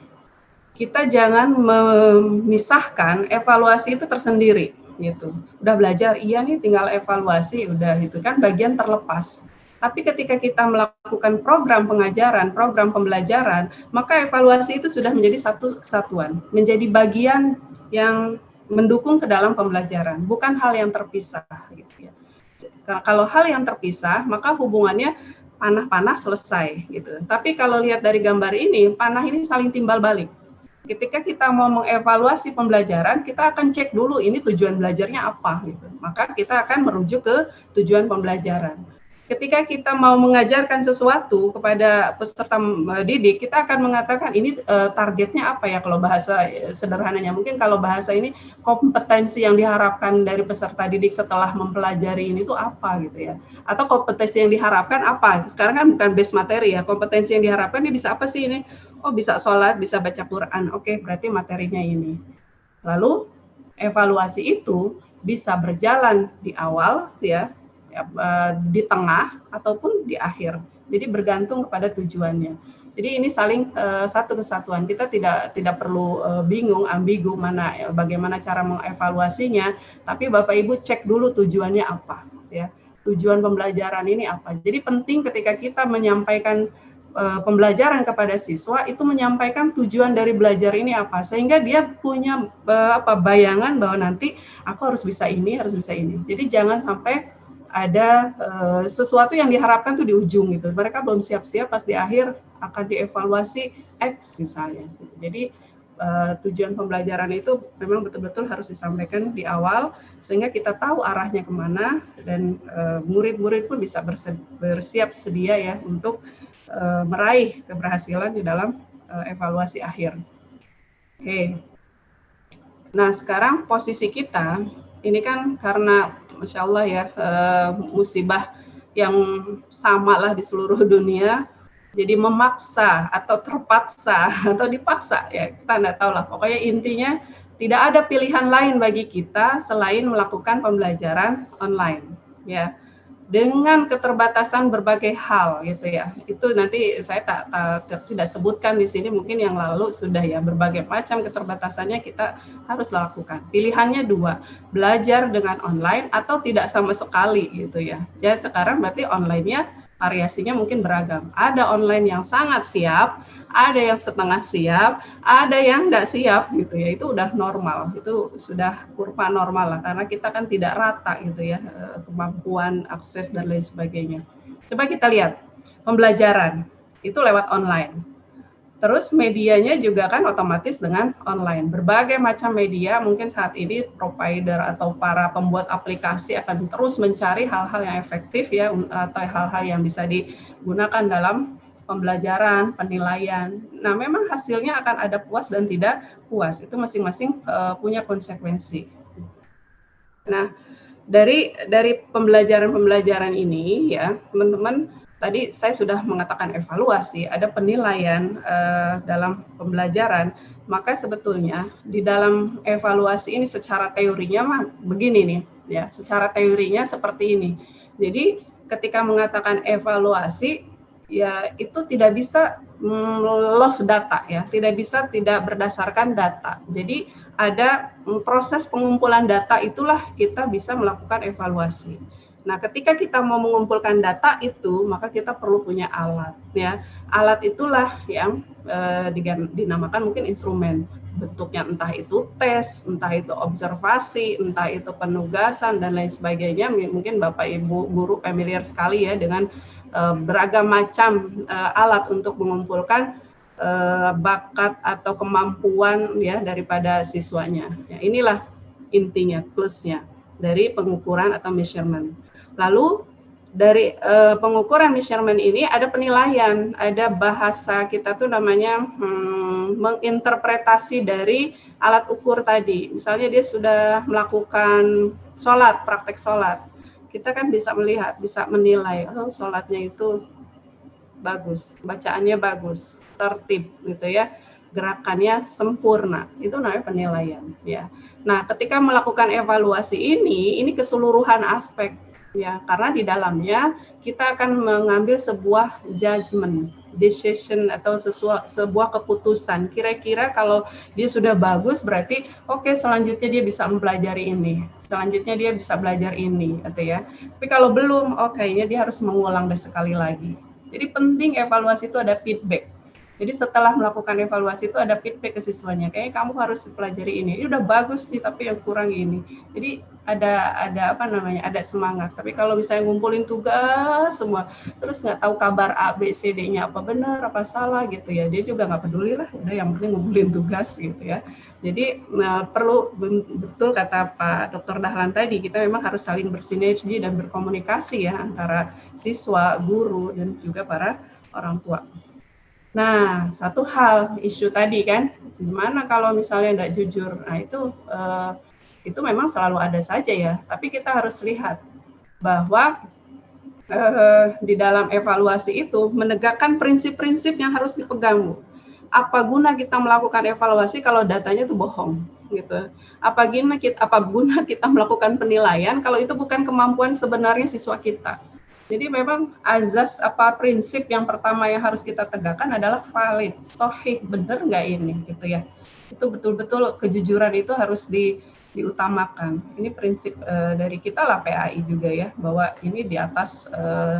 kita jangan memisahkan evaluasi itu tersendiri gitu. Udah belajar, iya nih tinggal evaluasi, udah itu kan bagian terlepas. Tapi ketika kita melakukan program pengajaran, program pembelajaran, maka evaluasi itu sudah menjadi satu kesatuan, menjadi bagian yang mendukung ke dalam pembelajaran, bukan hal yang terpisah. Gitu ya. Kalau hal yang terpisah, maka hubungannya panah-panah selesai. Gitu. Tapi kalau lihat dari gambar ini, panah ini saling timbal balik. Ketika kita mau mengevaluasi pembelajaran, kita akan cek dulu ini tujuan belajarnya apa. Gitu. Maka kita akan merujuk ke tujuan pembelajaran. Ketika kita mau mengajarkan sesuatu kepada peserta didik, kita akan mengatakan ini targetnya apa ya kalau bahasa sederhananya. Mungkin kalau bahasa ini kompetensi yang diharapkan dari peserta didik setelah mempelajari ini itu apa gitu ya. Atau kompetensi yang diharapkan apa. Sekarang kan bukan base materi ya, kompetensi yang diharapkan ini bisa apa sih ini? Oh bisa sholat, bisa baca Quran, oke berarti materinya ini. Lalu evaluasi itu bisa berjalan di awal ya, di tengah ataupun di akhir. Jadi bergantung kepada tujuannya. Jadi ini saling satu kesatuan. Kita tidak perlu bingung, ambigu bagaimana cara mengevaluasinya, tapi Bapak Ibu cek dulu tujuannya apa ya. Tujuan pembelajaran ini apa. Jadi penting ketika kita menyampaikan pembelajaran kepada siswa itu menyampaikan tujuan dari belajar ini apa sehingga dia punya bayangan bahwa nanti aku harus bisa ini, harus bisa ini. Jadi jangan sampai ada sesuatu yang diharapkan tuh di ujung gitu. Mereka belum siap-siap pas di akhir akan dievaluasi X misalnya. Jadi tujuan pembelajaran itu memang betul-betul harus disampaikan di awal sehingga kita tahu arahnya kemana dan murid-murid pun bisa bersiap sedia ya untuk meraih keberhasilan di dalam evaluasi akhir. Oke. Nah sekarang posisi kita ini kan karena Masya Allah ya, musibah yang sama lah di seluruh dunia, jadi memaksa atau terpaksa atau dipaksa ya, kita nggak tahu lah. Pokoknya intinya tidak ada pilihan lain bagi kita selain melakukan pembelajaran online ya, dengan keterbatasan berbagai hal gitu ya. Itu nanti saya tidak sebutkan di sini, mungkin yang lalu sudah ya, berbagai macam keterbatasannya kita harus lakukan. Pilihannya dua, belajar dengan online atau tidak sama sekali gitu ya. Ya sekarang berarti online-nya variasinya mungkin beragam. Ada online yang sangat siap, ada yang setengah siap, ada yang nggak siap gitu ya. Itu udah normal, itu sudah kurva normal lah karena kita kan tidak rata gitu ya kemampuan akses dan lain sebagainya. Coba kita lihat pembelajaran itu lewat online. Terus medianya juga kan otomatis dengan online. Berbagai macam media mungkin saat ini provider atau para pembuat aplikasi akan terus mencari hal-hal yang efektif ya atau hal-hal yang bisa digunakan dalam pembelajaran, penilaian. Nah, memang hasilnya akan ada puas dan tidak puas. Itu masing-masing punya konsekuensi. Nah, dari pembelajaran ini ya, teman-teman, tadi saya sudah mengatakan evaluasi, ada penilaian dalam pembelajaran, maka sebetulnya di dalam evaluasi ini secara teorinya mah begini nih, ya, secara teorinya seperti ini. Jadi ketika mengatakan evaluasi, ya itu tidak bisa loss data ya, tidak berdasarkan data. Jadi ada proses pengumpulan data itulah kita bisa melakukan evaluasi. Nah, ketika kita mau mengumpulkan data itu, maka kita perlu punya alat, ya. Alat itulah yang dinamakan mungkin instrumen. Bentuknya entah itu tes, entah itu observasi, entah itu penugasan dan lain sebagainya. Mungkin Bapak Ibu guru familiar sekali ya dengan beragam macam alat untuk mengumpulkan bakat atau kemampuan ya daripada siswanya. Ya, inilah intinya, plusnya dari pengukuran atau measurement. Lalu dari pengukuran measurement ini ada penilaian, ada bahasa kita tuh namanya menginterpretasi dari alat ukur tadi. Misalnya dia sudah melakukan sholat, praktek sholat, kita kan bisa melihat, bisa menilai, oh sholatnya itu bagus, bacaannya bagus, tertib gitu ya, gerakannya sempurna, itu namanya penilaian ya. Nah, ketika melakukan evaluasi ini keseluruhan aspek ya, karena di dalamnya kita akan mengambil sebuah judgment, decision atau sebuah keputusan. Kira-kira kalau dia sudah bagus berarti oke, selanjutnya dia bisa mempelajari ini, selanjutnya dia bisa belajar ini gitu ya. Tapi kalau belum, kayaknya dia harus mengulang sekali lagi. Jadi penting evaluasi itu ada feedback. Jadi setelah melakukan evaluasi itu ada feedback ke siswanya, kayaknya kamu harus pelajari ini udah bagus nih tapi yang kurang ini. Jadi ada semangat. Tapi kalau misalnya ngumpulin tugas semua, terus nggak tahu kabar A, B, C, D-nya apa benar, apa salah gitu ya, dia juga nggak peduli lah, udah yang penting ngumpulin tugas gitu ya. Jadi perlu betul kata Pak Dr. Dahlan tadi, kita memang harus saling bersinergi dan berkomunikasi ya antara siswa, guru, dan juga para orang tua. Nah, satu hal isu tadi kan, gimana kalau misalnya nggak jujur? Nah, itu memang selalu ada saja ya. Tapi kita harus lihat bahwa di dalam evaluasi itu menegakkan prinsip-prinsip yang harus dipegang. Apa guna kita melakukan evaluasi kalau datanya itu bohong, gitu? Apa guna kita melakukan penilaian kalau itu bukan kemampuan sebenarnya siswa kita? Jadi memang azas prinsip yang pertama yang harus kita tegakkan adalah valid, sahih, benar nggak ini gitu ya. Itu betul-betul kejujuran itu harus diutamakan. Ini prinsip dari kita lah PAI juga ya, bahwa ini di atas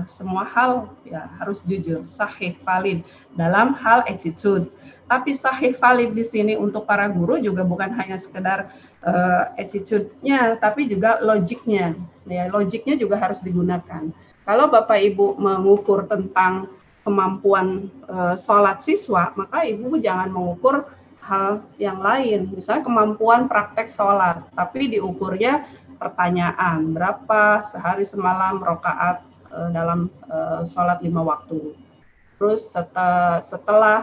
semua hal ya harus jujur, sahih, valid dalam hal attitude. Tapi sahih valid di sini untuk para guru juga bukan hanya sekedar attitude-nya, tapi juga logiknya. Ya, logiknya juga harus digunakan. Kalau Bapak Ibu mengukur tentang kemampuan sholat siswa, maka Ibu jangan mengukur hal yang lain. Misalnya kemampuan praktek sholat, tapi diukurnya pertanyaan, berapa sehari semalam rakaat dalam sholat 5 waktu. Terus setelah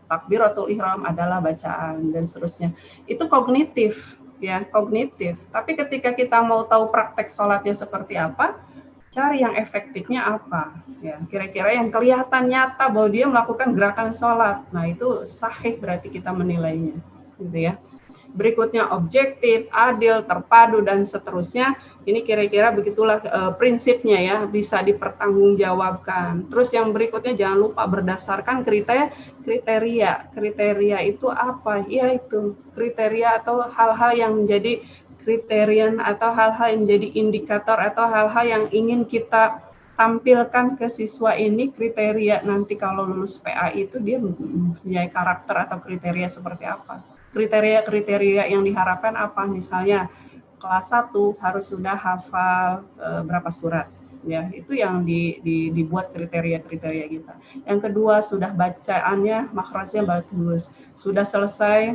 takbiratul ihram adalah bacaan dan seterusnya. Itu kognitif, ya kognitif. Tapi ketika kita mau tahu praktek sholatnya seperti apa, cari yang efektifnya apa, ya kira-kira yang kelihatan nyata bahwa dia melakukan gerakan sholat. Nah itu sahih berarti kita menilainya, gitu ya. Berikutnya objektif, adil, terpadu dan seterusnya. Ini kira-kira begitulah prinsipnya ya, bisa dipertanggungjawabkan. Terus yang berikutnya jangan lupa berdasarkan kriteria. Kriteria itu apa? Ya itu kriteria atau hal-hal yang menjadi kriterian atau hal-hal yang menjadi indikator atau hal-hal yang ingin kita tampilkan ke siswa ini, kriteria nanti kalau lulus PAI itu dia mempunyai karakter atau kriteria seperti apa. Kriteria yang diharapkan apa? Misalnya kelas 1 harus sudah hafal berapa surat. Ya, itu yang dibuat kriteria-kriteria kita. Yang kedua, sudah bacaannya, makhrajnya bagus. Sudah selesai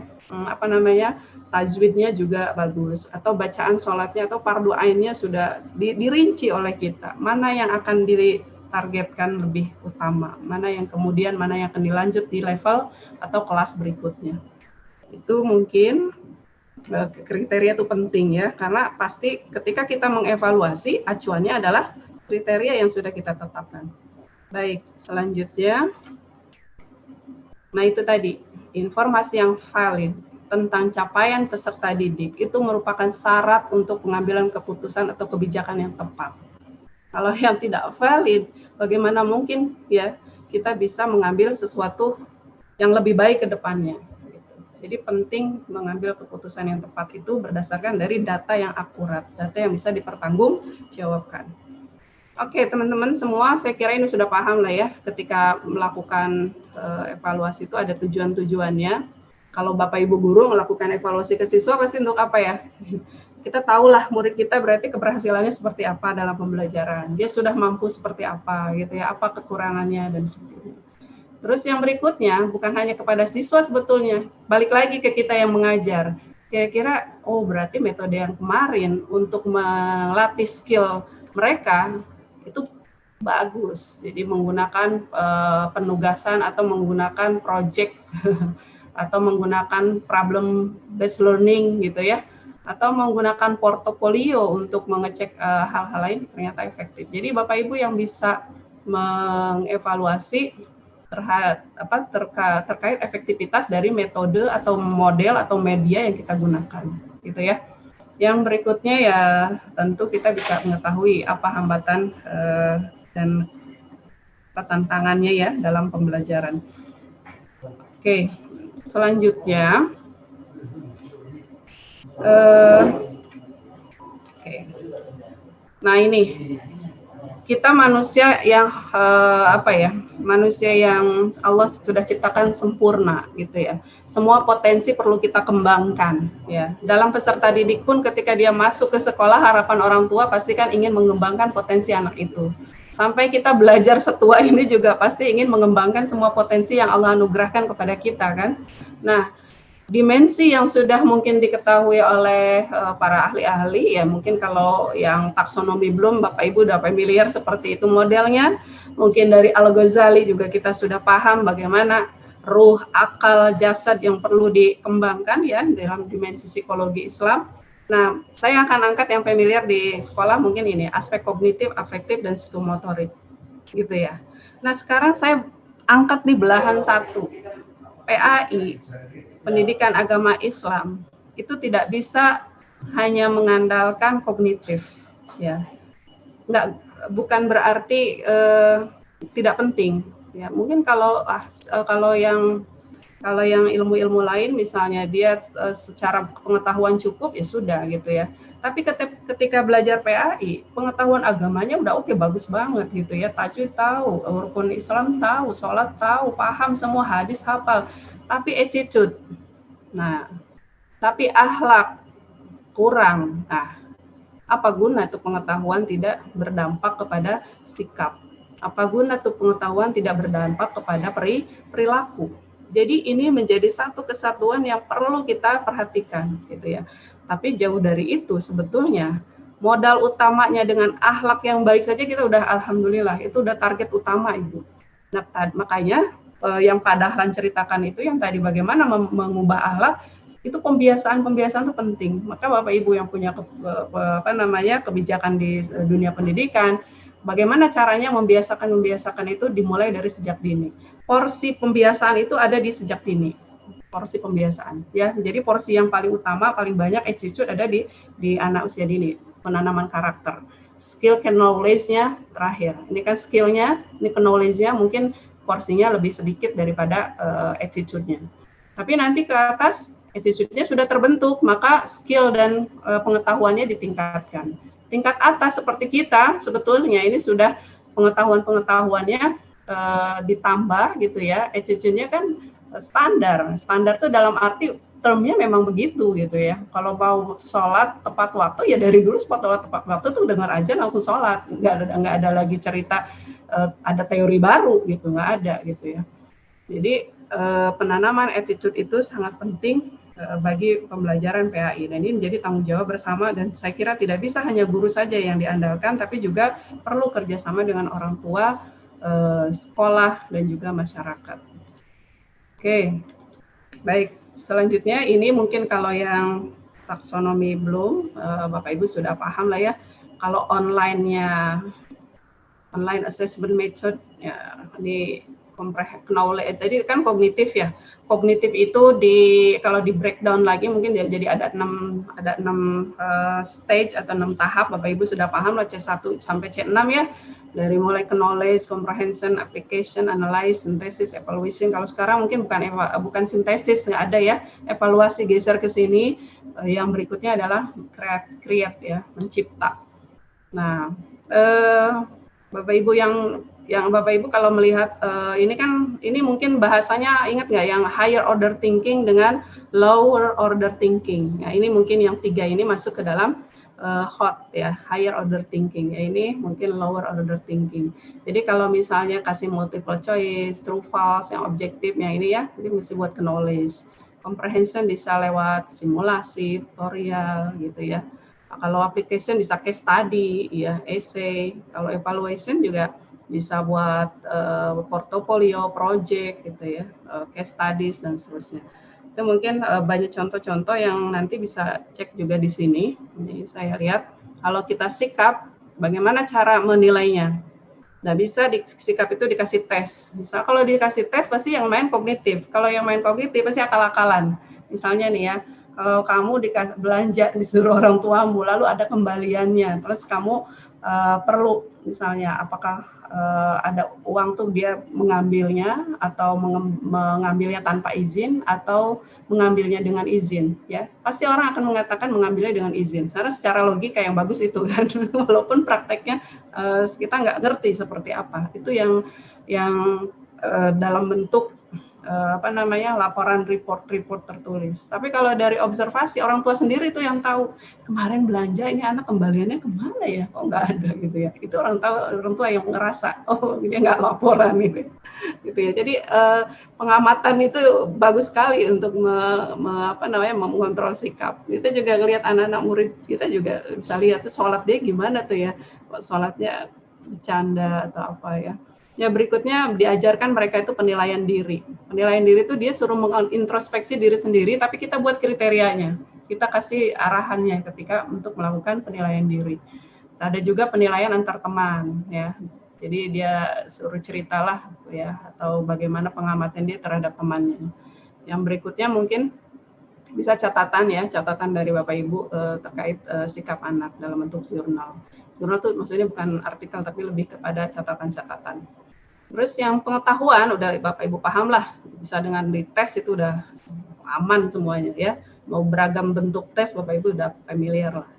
tajwidnya juga bagus, atau bacaan sholatnya atau fardu ainnya sudah dirinci oleh kita. Mana yang akan ditargetkan lebih utama, mana yang akan dilanjut di level atau kelas berikutnya. Itu mungkin kriteria itu penting ya, karena pasti ketika kita mengevaluasi, acuannya adalah kriteria yang sudah kita tetapkan. Baik, selanjutnya. Nah itu tadi, informasi yang valid tentang capaian peserta didik itu merupakan syarat untuk pengambilan keputusan atau kebijakan yang tepat. Kalau yang tidak valid, bagaimana mungkin ya kita bisa mengambil sesuatu yang lebih baik ke depannya. Jadi penting mengambil keputusan yang tepat itu berdasarkan dari data yang akurat, data yang bisa dipertanggungjawabkan. Oke teman-teman semua, saya kira ini sudah paham lah ya, ketika melakukan evaluasi itu ada tujuan-tujuannya. Kalau Bapak Ibu guru melakukan evaluasi ke siswa pasti untuk apa ya? Kita tahulah murid kita berarti keberhasilannya seperti apa dalam pembelajaran. Dia sudah mampu seperti apa gitu ya, apa kekurangannya dan sebagainya. Terus yang berikutnya bukan hanya kepada siswa sebetulnya, balik lagi ke kita yang mengajar. Kira-kira berarti metode yang kemarin untuk melatih skill mereka itu bagus. Jadi menggunakan penugasan atau menggunakan project atau menggunakan problem based learning gitu ya, atau menggunakan portofolio untuk mengecek hal-hal lain ternyata efektif. Jadi Bapak Ibu yang bisa mengevaluasi terkait efektivitas dari metode atau model atau media yang kita gunakan, gitu ya. Yang berikutnya ya tentu kita bisa mengetahui apa hambatan dan tantangannya ya dalam pembelajaran. Oke, selanjutnya nah ini kita manusia yang manusia yang Allah sudah ciptakan sempurna gitu ya. Semua potensi perlu kita kembangkan ya. Dalam peserta didik pun ketika dia masuk ke sekolah, harapan orang tua pasti kan ingin mengembangkan potensi anak itu. Sampai kita belajar setua ini juga pasti ingin mengembangkan semua potensi yang Allah anugerahkan kepada kita kan. Nah, dimensi yang sudah mungkin diketahui oleh para ahli-ahli ya, mungkin kalau yang taksonomi belum Bapak Ibu udah familiar seperti itu modelnya. Mungkin dari Al-Ghazali juga kita sudah paham bagaimana ruh, akal, jasad yang perlu dikembangkan ya dalam dimensi psikologi Islam. Nah, saya akan angkat yang familiar di sekolah mungkin ini, aspek kognitif, afektif, dan psikomotorik gitu ya. Nah, sekarang saya angkat di belahan satu, PAI, pendidikan agama Islam, itu tidak bisa hanya mengandalkan kognitif, ya. Bukan berarti tidak penting, ya. Mungkin kalau yang ilmu-ilmu lain, misalnya dia secara pengetahuan cukup, ya sudah gitu ya. Tapi ketika belajar PAI, pengetahuan agamanya udah oke, bagus banget gitu ya. Tajwid tahu, rukun Islam tahu, sholat tahu, paham semua, hadis hafal. Tapi attitude, nah, tapi akhlak kurang. Nah, apa guna tuh pengetahuan tidak berdampak kepada sikap? Apa guna tuh pengetahuan tidak berdampak kepada perilaku? Jadi ini menjadi satu kesatuan yang perlu kita perhatikan, gitu ya. Tapi jauh dari itu sebetulnya modal utamanya dengan akhlak yang baik saja kita udah alhamdulillah, itu udah target utama Ibu. Nah, makanya yang Pak Dahlan ceritakan itu yang tadi bagaimana mengubah akhlak, itu pembiasaan itu penting. Maka Bapak Ibu yang punya kebijakan di dunia pendidikan, bagaimana caranya membiasakan itu dimulai dari sejak dini. Porsi pembiasaan itu ada di sejak dini. Porsi pembiasaan ya. Jadi porsi yang paling utama, paling banyak attitude ada di anak usia dini, penanaman karakter. Skill ke knowledge-nya terakhir. Ini kan skill-nya, ini ke knowledge-nya mungkin porsinya lebih sedikit daripada attitude-nya. Tapi nanti ke atas attitude-nya sudah terbentuk, maka skill dan pengetahuannya ditingkatkan. Tingkat atas seperti kita, sebetulnya ini sudah pengetahuannya ditambah gitu ya, attitude-nya kan standar itu dalam arti termnya memang begitu gitu ya. Kalau mau sholat tepat waktu ya dari dulu sholat tepat waktu tuh dengar aja langsung sholat, nggak ada lagi cerita ada teori baru gitu, nggak ada gitu ya. Jadi penanaman attitude itu sangat penting bagi pembelajaran PAI, dan ini menjadi tanggung jawab bersama, dan saya kira tidak bisa hanya guru saja yang diandalkan, tapi juga perlu kerjasama dengan orang tua, sekolah, dan juga masyarakat. Oke, baik. Selanjutnya ini mungkin kalau yang taksonomi belum, Bapak Ibu sudah paham lah ya. Kalau online assessment method, ya ini knowledge, tadi kan kognitif ya. Kognitif itu kalau di breakdown lagi mungkin jadi ada 6 stage atau 6 tahap. Bapak Ibu sudah paham lah, C1 sampai C6 ya. Dari mulai knowledge, comprehension, application, analyze, synthesis, evaluation. Kalau sekarang mungkin bukan sintesis, nggak ada ya. Evaluasi geser ke sini. Yang berikutnya adalah create ya, mencipta. Nah, Bapak Ibu yang Bapak Ibu kalau melihat ini mungkin bahasanya ingat nggak yang higher order thinking dengan lower order thinking. Nah, ini mungkin yang 3 ini masuk ke dalam hot ya, higher order thinking. Ya, ini mungkin lower order thinking. Jadi kalau misalnya kasih multiple choice, true false, yang objektifnya ini ya, ini mesti buat ke knowledge. Comprehension bisa lewat simulasi, tutorial gitu ya. Kalau application bisa case study, ya, essay. Kalau evaluation juga bisa buat portofolio, project gitu ya, case studies dan seterusnya. Itu mungkin banyak contoh-contoh yang nanti bisa cek juga di sini. Jadi saya lihat kalau kita sikap, bagaimana cara menilainya. Nah, bisa sikap itu dikasih tes. Misal kalau dikasih tes pasti yang main kognitif. Kalau yang main kognitif pasti akal-akalan. Misalnya nih ya, kalau kamu belanja disuruh orang tuamu, lalu ada kembaliannya, terus kamu perlu misalnya apakah ada uang tuh dia mengambilnya atau mengambilnya tanpa izin atau mengambilnya dengan izin, ya pasti orang akan mengatakan mengambilnya dengan izin. Karena secara logika yang bagus itu kan, walaupun prakteknya kita nggak ngerti seperti apa. Itu yang dalam bentuk laporan report tertulis. Tapi kalau dari observasi orang tua sendiri itu yang tahu kemarin belanja ini anak kembaliannya kemana ya, kok nggak ada gitu ya. Itu orang tua yang ngerasa oh dia nggak laporan gitu ya. Jadi pengamatan itu bagus sekali untuk mengontrol sikap. Kita juga lihat anak-anak murid kita juga bisa lihat tuh sholat dia gimana tuh ya, sholatnya bercanda atau apa ya. Ya berikutnya diajarkan mereka itu penilaian diri. Penilaian diri itu dia suruh mengintrospeksi diri sendiri, tapi kita buat kriterianya. Kita kasih arahannya ketika untuk melakukan penilaian diri. Ada juga penilaian antar teman, ya. Jadi dia suruh ceritalah, ya, atau bagaimana pengamatan dia terhadap temannya. Yang berikutnya mungkin bisa catatan ya, catatan dari Bapak Ibu terkait sikap anak dalam bentuk jurnal. Jurnal itu maksudnya bukan artikel tapi lebih kepada catatan-catatan. Terus yang pengetahuan udah Bapak Ibu paham lah, bisa dengan dites itu udah aman semuanya ya. Mau beragam bentuk tes Bapak Ibu udah familiar lah.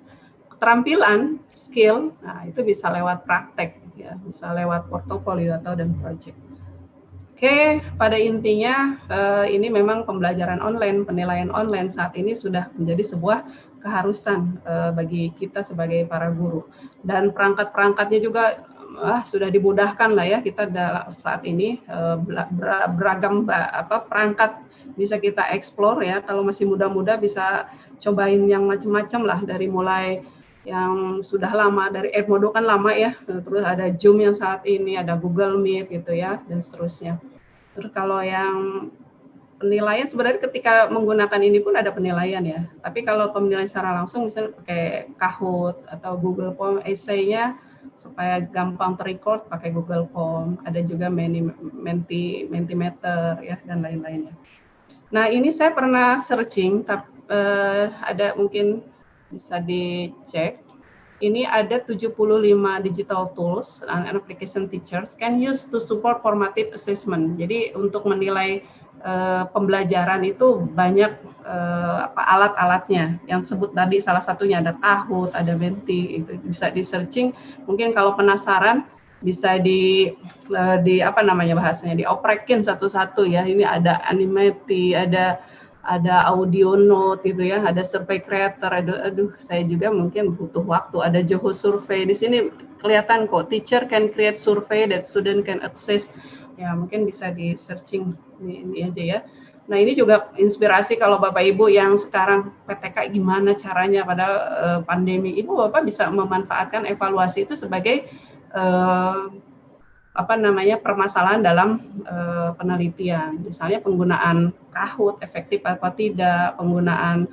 Keterampilan, skill, nah itu bisa lewat praktek ya, bisa lewat portofolio atau dan project. Oke, pada intinya ini memang pembelajaran online, penilaian online saat ini sudah menjadi sebuah keharusan bagi kita sebagai para guru. Dan perangkat-perangkatnya juga sudah dimudahkan lah ya, kita saat ini beragam perangkat bisa kita explore ya. Kalau masih muda-muda bisa cobain yang macam-macam lah, dari mulai yang sudah lama, dari Edmodo kan lama ya, terus ada Zoom yang saat ini, ada Google Meet gitu ya, dan seterusnya. Terus kalau yang penilaian sebenarnya ketika menggunakan ini pun ada penilaian ya, tapi kalau penilaian secara langsung misalnya pakai Kahoot atau Google Form essay-nya supaya gampang ter-record pakai Google Form, ada juga Mentimeter ya, dan lain-lainnya. Nah ini saya pernah searching, ada mungkin bisa dicek. Ini ada 75 digital tools and application teachers can use to support formative assessment. Jadi untuk menilai pembelajaran itu banyak alat-alatnya. Yang sebut tadi salah satunya ada Kahoot, ada Menti, itu bisa di searching. Mungkin kalau penasaran bisa bahasanya dioprekin satu-satu ya. Ini ada Animati, ada audio note gitu ya, ada survey creator, saya juga mungkin butuh waktu, ada Zoho survey. Di sini kelihatan kok, teacher can create survey that student can access. Ya mungkin bisa di searching ini aja ya. Nah ini juga inspirasi kalau Bapak Ibu yang sekarang PTK gimana caranya padahal pandemi, Ibu Bapak bisa memanfaatkan evaluasi itu sebagai permasalahan dalam penelitian. Misalnya penggunaan Kahoot efektif apa tidak, penggunaan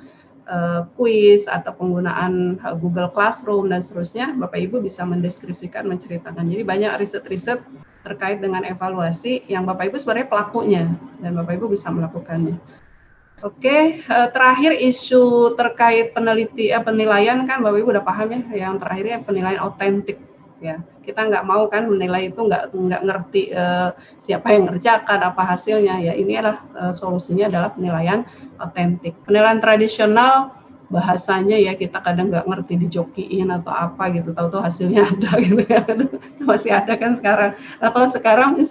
kuis atau penggunaan Google Classroom dan seterusnya, Bapak Ibu bisa mendeskripsikan, menceritakan. Jadi banyak riset-riset terkait dengan evaluasi yang Bapak Ibu sebenarnya pelakunya dan Bapak Ibu bisa melakukannya. Oke, terakhir isu terkait penilaian kan Bapak Ibu udah paham ya, yang terakhirnya penilaian otentik. Ya, kita nggak mau kan menilai itu nggak ngerti siapa yang ngerjakan, apa hasilnya. Ya ini adalah solusinya adalah penilaian otentik. Penilaian tradisional bahasanya ya kita kadang nggak ngerti, dijokiin atau apa gitu, tahu-tahu hasilnya ada gitu ya. Masih ada kan sekarang. Nah kalau sekarang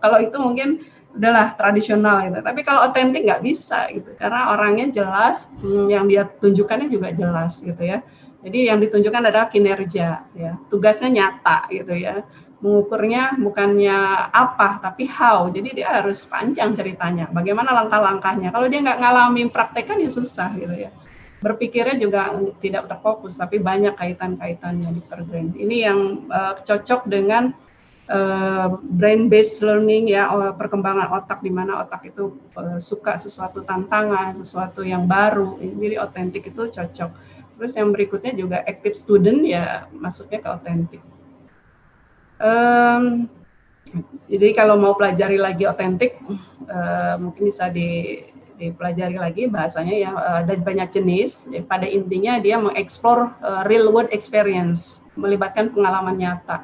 kalau itu mungkin udahlah tradisional gitu. Tapi kalau otentik nggak bisa gitu, karena orangnya jelas, yang dia tunjukkannya juga jelas gitu ya. Jadi yang ditunjukkan adalah kinerja, ya, tugasnya nyata gitu ya. Mengukurnya bukannya apa, tapi how. Jadi dia harus panjang ceritanya. Bagaimana langkah-langkahnya? Kalau dia nggak ngalamin praktekan ya susah gitu ya. Berpikirnya juga tidak terfokus, tapi banyak kaitan-kaitannya di pergrain. Ini yang cocok dengan brain based learning ya, perkembangan otak, di mana otak itu suka sesuatu tantangan, sesuatu yang baru. Jadi otentik itu cocok. Terus yang berikutnya juga active student ya masuknya ke otentik. Jadi kalau mau pelajari lagi otentik, mungkin bisa dipelajari lagi bahasanya ya. Ada banyak jenis. Pada intinya dia mengeksplor real world experience, melibatkan pengalaman nyata.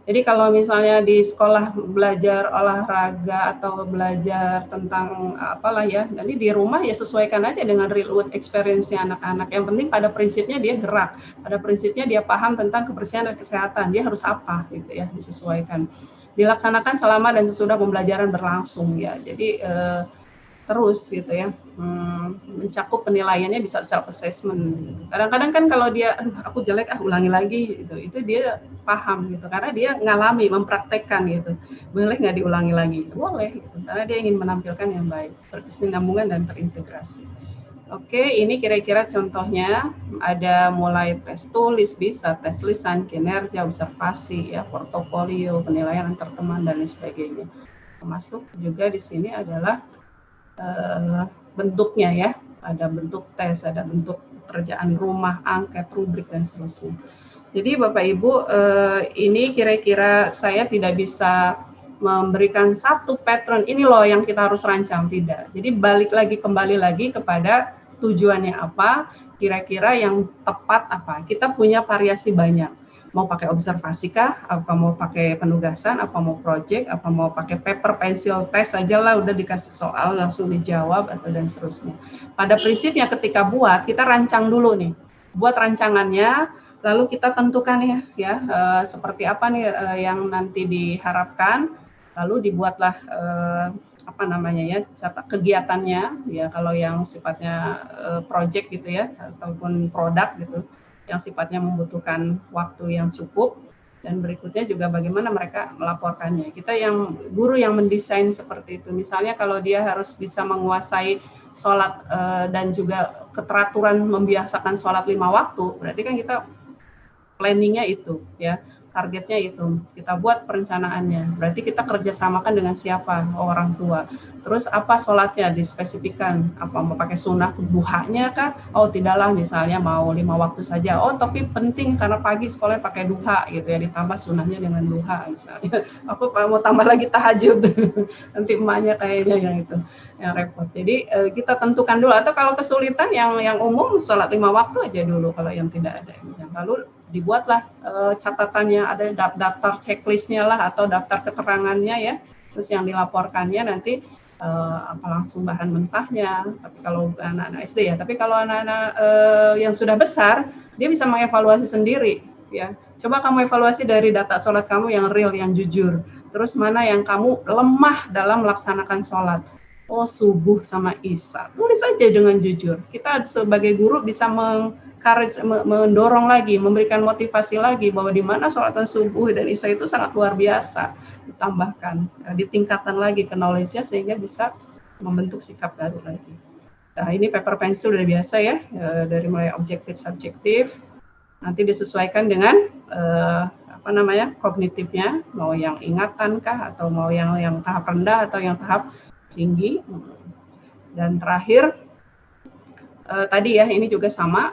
Jadi kalau misalnya di sekolah belajar olahraga atau belajar tentang apalah ya, nanti di rumah ya sesuaikan aja dengan real world experience-nya anak-anak. Yang penting pada prinsipnya dia gerak, pada prinsipnya dia paham tentang kebersihan dan kesehatan, dia harus apa gitu ya, disesuaikan. Dilaksanakan selama dan sesudah pembelajaran berlangsung ya. Jadi terus gitu ya, mencakup penilaiannya bisa self assessment. Kadang-kadang kan kalau dia, aku jelek, ulangi lagi gitu, itu dia paham gitu, karena dia ngalami, mempraktekkan gitu. Boleh nggak diulangi lagi? Boleh, gitu, karena dia ingin menampilkan yang baik, berkesinambungan dan terintegrasi. Oke, ini kira-kira contohnya, ada mulai tes tulis, bisa tes lisan, kinerja, observasi, ya, portofolio, penilaian antar teman dan lain sebagainya. Termasuk juga di sini adalah bentuknya ya, ada bentuk tes, ada bentuk pekerjaan rumah, angket, rubrik dan seterusnya. Jadi Bapak Ibu, ini kira-kira saya tidak bisa memberikan satu pattern ini loh yang kita harus rancang, tidak. Jadi kembali lagi kepada tujuannya apa, kira-kira yang tepat apa. Kita punya variasi banyak. Mau pakai observasi kah, apa mau pakai penugasan, apa mau project, apa mau pakai paper, pensil, tes aja lah, udah dikasih soal langsung dijawab atau dan seterusnya. Pada prinsipnya ketika buat, kita rancang dulu nih, buat rancangannya, lalu kita tentukan ya seperti apa nih yang nanti diharapkan, lalu dibuatlah apa namanya ya, catat kegiatannya ya, kalau yang sifatnya project gitu ya, ataupun produk gitu, yang sifatnya membutuhkan waktu yang cukup, dan berikutnya juga bagaimana mereka melaporkannya. Kita yang guru yang mendesain seperti itu. Misalnya kalau dia harus bisa menguasai sholat dan juga keteraturan membiasakan sholat 5 waktu, berarti kan kita planningnya itu ya, targetnya itu, kita buat perencanaannya. Berarti kita kerjasamakan dengan siapa? Orang tua. Terus apa sholatnya dispesifikan, apa mau pakai sunnah duhanya kah? Oh tidaklah, misalnya mau 5 waktu saja. Oh tapi penting karena pagi sekolahnya pakai duha gitu ya, ditambah sunnahnya dengan duha misalnya. Aku mau tambah lagi tahajud, nanti emaknya kayaknya yang itu yang repot. Jadi kita tentukan dulu, atau kalau kesulitan yang umum sholat 5 waktu aja dulu kalau yang tidak ada. Lalu dibuatlah catatannya, ada daftar checklistnya lah atau daftar keterangannya ya, terus yang dilaporkannya nanti apa langsung bahan mentahnya. Tapi kalau anak-anak SD ya, tapi kalau anak-anak yang sudah besar, dia bisa mengevaluasi sendiri ya. Coba kamu evaluasi dari data sholat kamu yang real, yang jujur. Terus mana yang kamu lemah dalam melaksanakan sholat? Oh subuh sama isya. Tulis aja dengan jujur. Kita sebagai guru bisa mendorong lagi, memberikan motivasi lagi bahwa di mana sholatan subuh dan isya itu sangat luar biasa, ditambahkan, ditingkatkan lagi ke knowledge-nya sehingga bisa membentuk sikap baru lagi. Nah, ini paper pencil udah biasa ya, dari mulai objektif subjektif, nanti disesuaikan dengan apa namanya kognitifnya, mau yang ingatan kah atau mau yang tahap rendah atau yang tahap tinggi. Dan terakhir tadi ya, ini juga sama.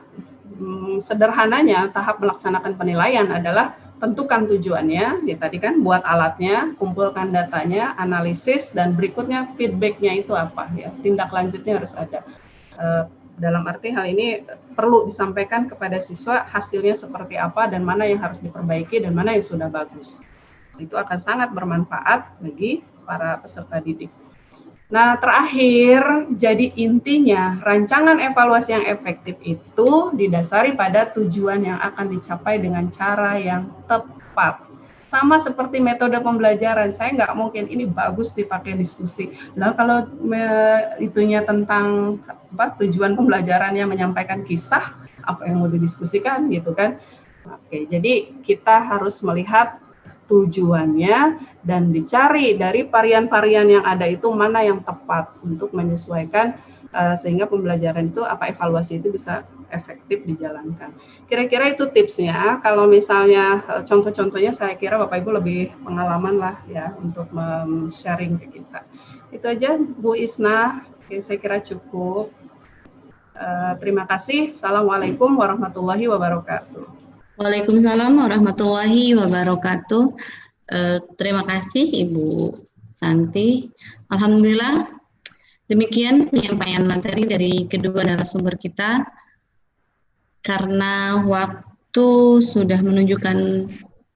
Sederhananya tahap melaksanakan penilaian adalah tentukan tujuannya, ya tadi kan buat alatnya, kumpulkan datanya, analisis, dan berikutnya feedbacknya itu apa ya, tindak lanjutnya harus ada. Dalam arti hal ini perlu disampaikan kepada siswa hasilnya seperti apa dan mana yang harus diperbaiki dan mana yang sudah bagus. Itu akan sangat bermanfaat bagi para peserta didik. Nah, terakhir, jadi intinya rancangan evaluasi yang efektif itu didasari pada tujuan yang akan dicapai dengan cara yang tepat. Sama seperti metode pembelajaran, saya nggak mungkin ini bagus dipakai diskusi. Nah, kalau itunya tentang apa, tujuan pembelajarannya menyampaikan kisah, apa yang mau didiskusikan gitu kan. Oke, jadi kita harus melihat tujuannya dan dicari dari varian-varian yang ada itu mana yang tepat untuk menyesuaikan sehingga pembelajaran itu apa evaluasi itu bisa efektif dijalankan. Kira-kira itu tipsnya. Kalau misalnya contoh-contohnya saya kira Bapak Ibu lebih pengalaman lah ya untuk sharing ke kita. Itu aja Bu Isna. Oke, saya kira cukup. Terima kasih. Assalamualaikum warahmatullahi wabarakatuh. Waalaikumsalam warahmatullahi wabarakatuh. Terima kasih Ibu Santi. Alhamdulillah demikian penyampaian materi dari kedua narasumber kita. Karena waktu sudah menunjukkan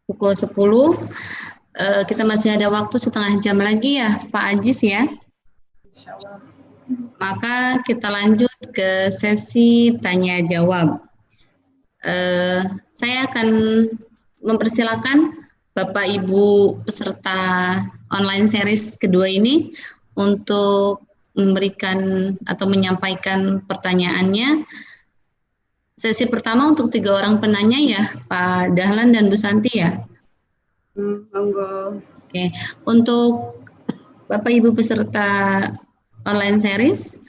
pukul 10, kita masih ada waktu setengah jam lagi ya Pak Ajis ya. Insyaallah. Maka kita lanjut ke sesi tanya jawab. Saya akan mempersilakan Bapak Ibu peserta online series kedua ini untuk memberikan atau menyampaikan pertanyaannya. Sesi pertama untuk 3 orang penanya ya, Pak Dahlan dan Bu Santi ya. Monggo. Oke, untuk Bapak Ibu peserta online series,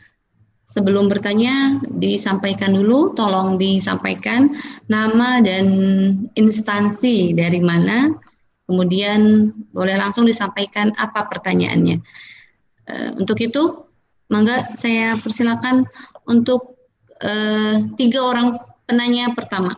sebelum bertanya disampaikan dulu, tolong disampaikan nama dan instansi dari mana, kemudian boleh langsung disampaikan apa pertanyaannya. Untuk itu, mangga saya persilakan untuk 3 orang penanya pertama.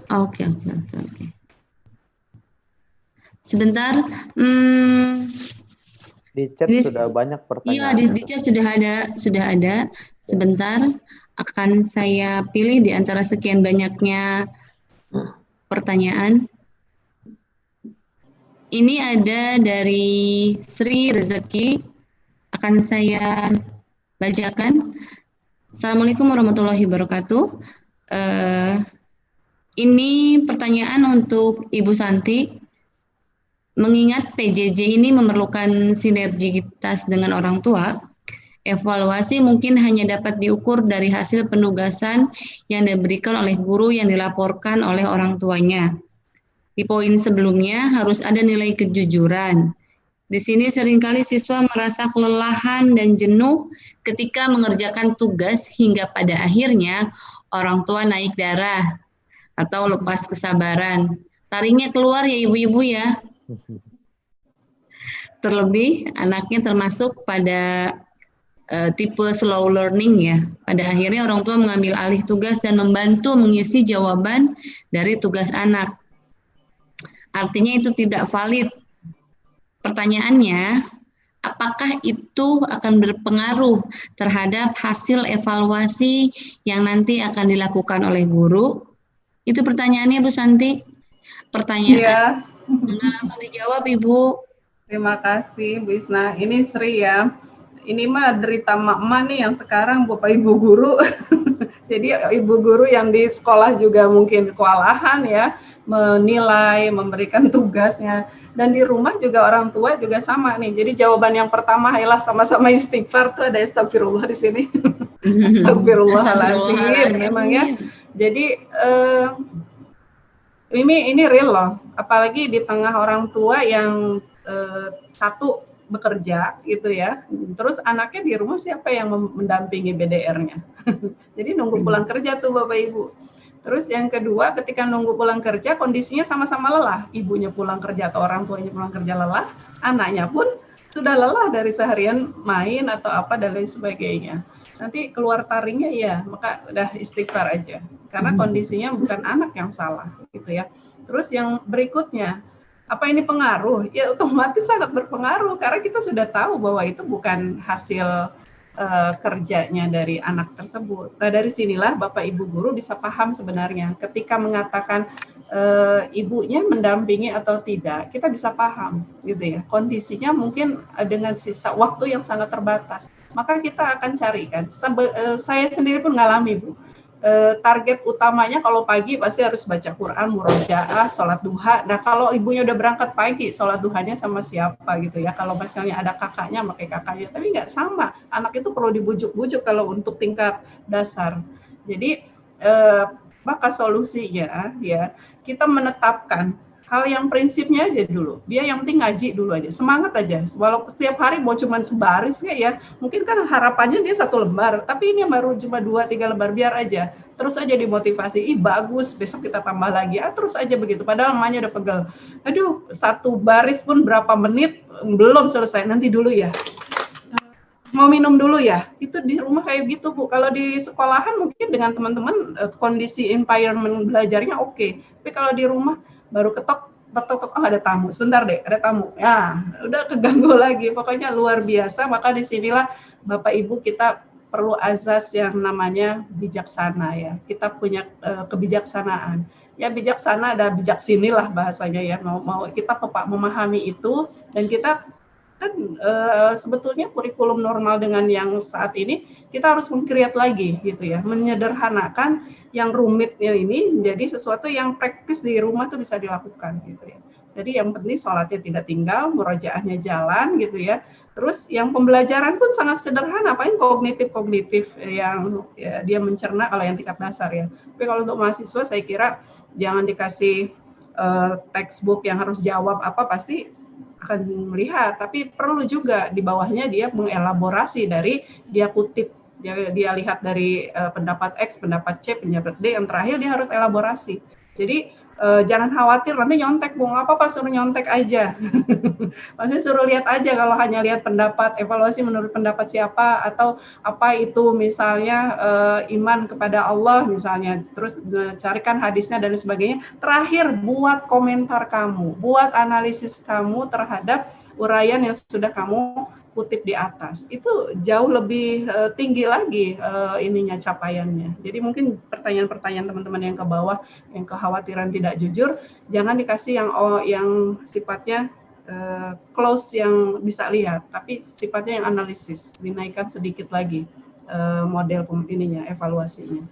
Oke. Sebentar. Di chat sudah banyak pertanyaan. Iya, di chat sudah ada. Sebentar, akan saya pilih di antara sekian banyaknya pertanyaan. Ini ada dari Sri Rezeki. Akan saya bacakan. Assalamualaikum warahmatullahi wabarakatuh. Ini pertanyaan untuk Ibu Santi. Mengingat PJJ ini memerlukan sinergitas dengan orang tua, evaluasi mungkin hanya dapat diukur dari hasil penugasan yang diberikan oleh guru yang dilaporkan oleh orang tuanya. Di poin sebelumnya harus ada nilai kejujuran. Di sini seringkali siswa merasa kelelahan dan jenuh ketika mengerjakan tugas hingga pada akhirnya orang tua naik darah atau lepas kesabaran. Taringnya keluar ya ibu-ibu ya. Terlebih anaknya termasuk pada tipe slow learning ya. Pada akhirnya orang tua mengambil alih tugas dan membantu mengisi jawaban dari tugas anak. Artinya itu tidak valid. Pertanyaannya, apakah itu akan berpengaruh terhadap hasil evaluasi yang nanti akan dilakukan oleh guru? Itu pertanyaannya Bu Santi. Pertanyaan. Enggak langsung dijawab Ibu. Terima kasih Bu Isna. Ini Sri ya. Ini mah derita mak-mak nih yang sekarang Bapak Ibu guru. Jadi ibu guru yang di sekolah juga mungkin kewalahan ya, menilai, memberikan tugasnya. Dan di rumah juga orang tua juga sama nih. Jadi jawaban yang pertama ialah sama-sama istighfar, tuh ada astagfirullah di sini. Astagfirullahaladzim memang ya. Jadi ini real loh, apalagi di tengah orang tua yang satu bekerja gitu ya, terus anaknya di rumah siapa yang mendampingi BDR-nya? Jadi nunggu pulang kerja tuh Bapak Ibu. Terus yang kedua, ketika nunggu pulang kerja kondisinya sama-sama lelah, ibunya pulang kerja atau orang tuanya pulang kerja lelah, anaknya pun sudah lelah dari seharian main atau apa dan lain sebagainya. Nanti keluar taringnya ya, maka udah istighfar aja. Karena kondisinya bukan anak yang salah gitu ya. Terus yang berikutnya, apa ini pengaruh? Ya otomatis sangat berpengaruh karena kita sudah tahu bahwa itu bukan hasil kerjanya dari anak tersebut. Nah dari sinilah Bapak Ibu guru bisa paham sebenarnya ketika mengatakan ibunya mendampingi atau tidak, kita bisa paham gitu ya. Kondisinya mungkin dengan sisa waktu yang sangat terbatas. Maka kita akan carikan. Saya sendiri pun ngalami Bu. Target utamanya kalau pagi pasti harus baca Quran, murojaah, sholat duha. Nah kalau ibunya udah berangkat pagi, sholat duhanya sama siapa gitu ya. Kalau misalnya ada kakaknya, pakai kakaknya. Tapi nggak sama. Anak itu perlu dibujuk-bujuk kalau untuk tingkat dasar. Jadi maka solusinya ya kita menetapkan hal yang prinsipnya aja dulu. Dia yang penting ngaji dulu aja, semangat aja. Walau setiap hari mau cuma sebaris ya, mungkin kan harapannya dia 1 lembar, tapi ini baru cuma 2-3 lembar, biar aja. Terus aja dimotivasi, ih bagus, besok kita tambah lagi. Terus aja begitu, padahal emaknya udah pegel. Aduh, 1 baris pun berapa menit, belum selesai, nanti dulu ya. Mau minum dulu ya, itu di rumah kayak gitu Bu. Kalau di sekolahan mungkin dengan teman-teman kondisi environment belajarnya oke. Tapi kalau di rumah baru ketok, oh ada tamu, sebentar deh, ada tamu. Ya, udah keganggu lagi. Pokoknya luar biasa. Maka disinilah Bapak Ibu kita perlu azas yang namanya bijaksana ya. Kita punya kebijaksanaan. Ya bijaksana ada bijak sinilah bahasanya ya. Mau kita memahami itu, dan kita kan sebetulnya kurikulum normal dengan yang saat ini kita harus meng-create lagi gitu ya, menyederhanakan yang rumitnya ini menjadi sesuatu yang praktis di rumah tuh bisa dilakukan gitu ya. Jadi yang penting sholatnya tidak tinggal, murojaahnya jalan gitu ya. Terus yang pembelajaran pun sangat sederhana, paling kognitif yang ya, dia mencerna kalau yang tingkat dasar ya. Tapi kalau untuk mahasiswa saya kira jangan dikasih textbook yang harus jawab apa, pasti akan melihat, tapi perlu juga di bawahnya dia mengelaborasi dari dia kutip, dia lihat dari pendapat X, pendapat C, pendapat D, yang terakhir dia harus elaborasi. Jadi jangan khawatir nanti nyontek, Bung, apa suruh nyontek aja. Maksudnya suruh lihat aja, kalau hanya lihat pendapat, evaluasi menurut pendapat siapa, atau apa itu misalnya iman kepada Allah misalnya, terus carikan hadisnya dan sebagainya. Terakhir buat komentar kamu, buat analisis kamu terhadap uraian yang sudah kamu kutip di atas. Itu jauh lebih tinggi lagi capaiannya. Jadi mungkin pertanyaan-pertanyaan teman-teman yang ke bawah, yang kekhawatiran tidak jujur, jangan dikasih yang sifatnya close yang bisa lihat, tapi sifatnya yang analisis, dinaikkan sedikit lagi model evaluasinya.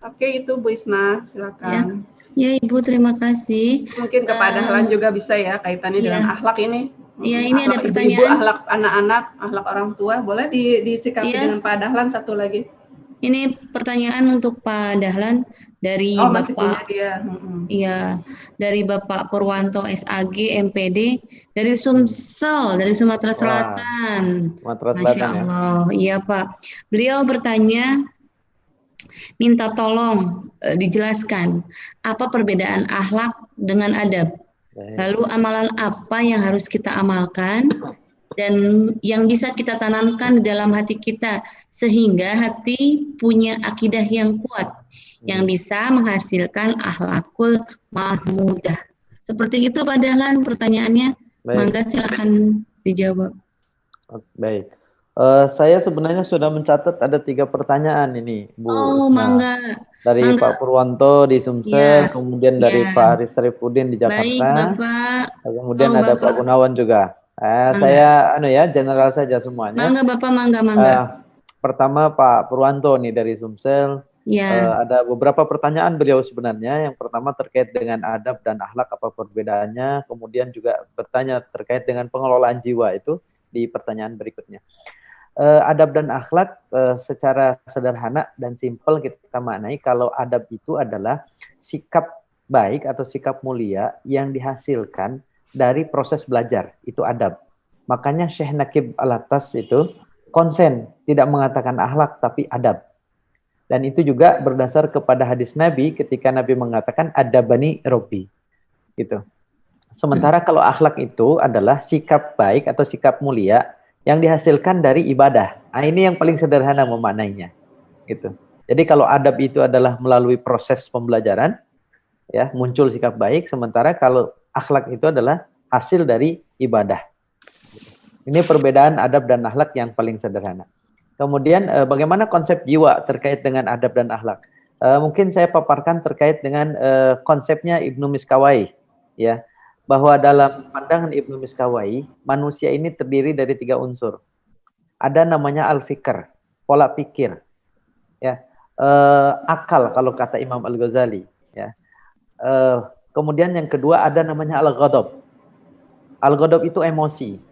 Oke, itu Bu Isna, silakan. Ya Ibu, terima kasih. Mungkin ke Pak Dahlan juga bisa ya, kaitannya dengan akhlak ini. Iya, ini ada pertanyaan. Ibu, akhlak anak-anak, akhlak orang tua, boleh disikapi dengan Pak Dahlan satu lagi. Ini pertanyaan untuk Pak Dahlan dari Bapak. Iya, dari Bapak Purwanto SAG MPD dari Sumsel, dari Sumatera Selatan. Masya Allah. Iya Pak. Beliau bertanya, minta tolong dijelaskan apa perbedaan akhlak dengan adab. Lalu amalan apa yang harus kita amalkan dan yang bisa kita tanamkan di dalam hati kita sehingga hati punya akidah yang kuat yang bisa menghasilkan akhlakul mahmudah. Seperti itu Pak Dahlan pertanyaannya. Mangga silakan dijawab. Baik. Saya sebenarnya sudah mencatat ada 3 pertanyaan ini, Bu. Mangga. Dari Pak Purwanto di Sumsel, kemudian dari Pak Aris Sarifuddin di Jakarta. Baik, Bapak. Kemudian ada Pak Gunawan juga. Saya general saja semuanya. Mangga Bapak, mangga. Pertama Pak Purwanto nih dari Sumsel. Ada beberapa pertanyaan beliau sebenarnya. Yang pertama terkait dengan adab dan akhlak, apa perbedaannya. Kemudian juga bertanya terkait dengan pengelolaan jiwa, itu di pertanyaan berikutnya. Adab dan akhlak secara sederhana dan simpel kita maknai kalau adab itu adalah sikap baik atau sikap mulia yang dihasilkan dari proses belajar, itu adab. Makanya Syekh Naqib Al-Atas itu konsen, tidak mengatakan akhlak tapi adab. Dan itu juga berdasar kepada hadis Nabi ketika Nabi mengatakan adabani Robbi. Gitu. Sementara kalau akhlak itu adalah sikap baik atau sikap mulia yang dihasilkan dari ibadah. Nah, ini yang paling sederhana memaknainya. Gitu. Jadi kalau adab itu adalah melalui proses pembelajaran, ya muncul sikap baik. Sementara kalau akhlak itu adalah hasil dari ibadah. Ini perbedaan adab dan akhlak yang paling sederhana. Kemudian bagaimana konsep jiwa terkait dengan adab dan akhlak? Mungkin saya paparkan terkait dengan konsepnya Ibnu Miskawai, ya. Bahwa dalam pandangan Ibnu Miskawai, manusia ini terdiri dari 3 unsur. Ada namanya al-fikr, pola pikir, ya, akal kalau kata Imam Al-Ghazali, ya. Kemudian yang kedua ada namanya al-ghadab. Al-ghadab itu emosi,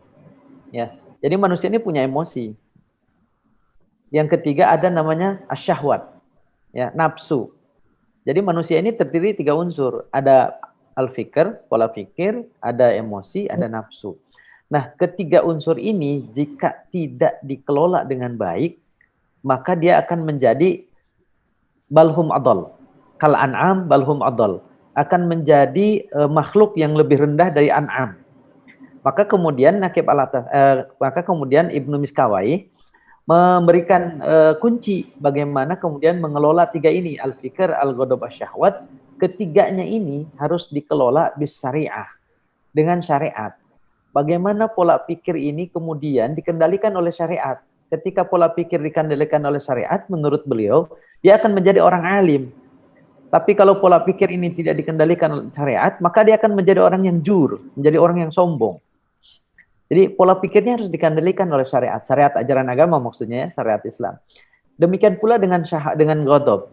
ya. Jadi manusia ini punya emosi. Yang ketiga ada namanya asyahwat, ya, nafsu. Jadi manusia ini terdiri 3 unsur. Ada al-fikr, pola pikir, ada emosi, ada nafsu. Nah, ketiga unsur ini jika tidak dikelola dengan baik, maka dia akan menjadi balhum adol. Kal an'am balhum adol. Akan menjadi makhluk yang lebih rendah dari an'am. Maka kemudian maka kemudian Ibnu Miskawai memberikan kunci bagaimana kemudian mengelola tiga ini, al-fikr, al-ghadab, asy-syahwat. Ketiganya ini harus dikelola bis syariah, dengan syariat. Bagaimana pola pikir ini kemudian dikendalikan oleh syariat. Ketika pola pikir dikendalikan oleh syariat, menurut beliau, dia akan menjadi orang alim. Tapi kalau pola pikir ini tidak dikendalikan oleh syariat, maka dia akan menjadi orang yang jur, menjadi orang yang sombong. Jadi pola pikirnya harus dikendalikan oleh syariat. Syariat ajaran agama maksudnya ya, syariat Islam. Demikian pula dengan ghadab.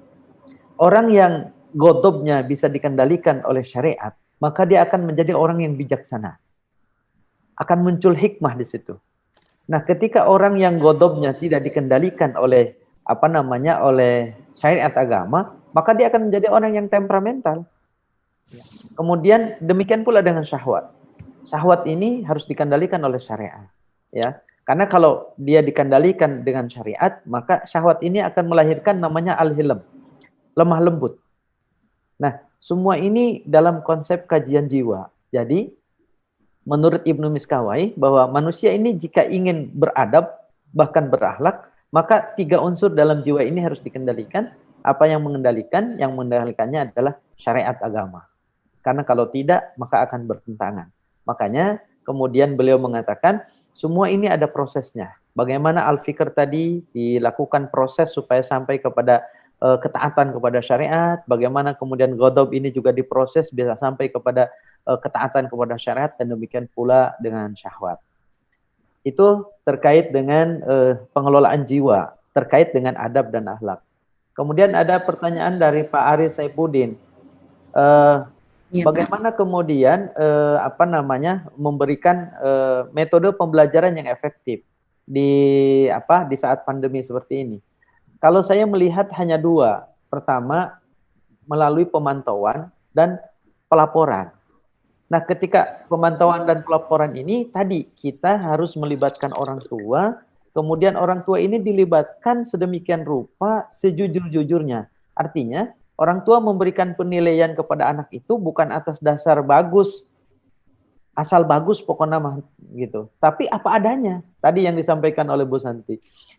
Orang yang ghadabnya bisa dikendalikan oleh syariat, maka dia akan menjadi orang yang bijaksana. Akan muncul hikmah di situ. Nah, ketika orang yang ghadabnya tidak dikendalikan oleh oleh syariat agama, maka dia akan menjadi orang yang temperamental. Kemudian demikian pula dengan syahwat. Syahwat ini harus dikendalikan oleh syariat, ya. Karena kalau dia dikendalikan dengan syariat, maka syahwat ini akan melahirkan namanya al-hilm, lemah lembut. Nah, semua ini dalam konsep kajian jiwa. Jadi, menurut Ibnu Miskawai bahwa manusia ini jika ingin beradab, bahkan berakhlak, maka tiga unsur dalam jiwa ini harus dikendalikan. Apa yang mengendalikan? Yang mengendalikannya adalah syariat agama. Karena kalau tidak, maka akan bertentangan. Makanya kemudian beliau mengatakan semua ini ada prosesnya. Bagaimana al-fikr tadi dilakukan proses supaya sampai kepada ketaatan kepada syariat. Bagaimana kemudian ghadab ini juga diproses bisa sampai kepada ketaatan kepada syariat, dan demikian pula dengan syahwat. Itu terkait dengan pengelolaan jiwa, terkait dengan adab dan akhlak. Kemudian ada pertanyaan dari Pak Aris Saifuddin. Ya, bagaimana kemudian memberikan metode pembelajaran yang efektif di saat pandemi seperti ini? Kalau saya melihat hanya dua. Pertama, melalui pemantauan dan pelaporan. Nah, ketika pemantauan dan pelaporan ini tadi kita harus melibatkan orang tua, kemudian orang tua ini dilibatkan sedemikian rupa sejujur-jujurnya. Artinya orang tua memberikan penilaian kepada anak itu bukan atas dasar bagus, asal bagus pokoknya mah gitu. Tapi apa adanya, tadi yang disampaikan oleh Bu Santi.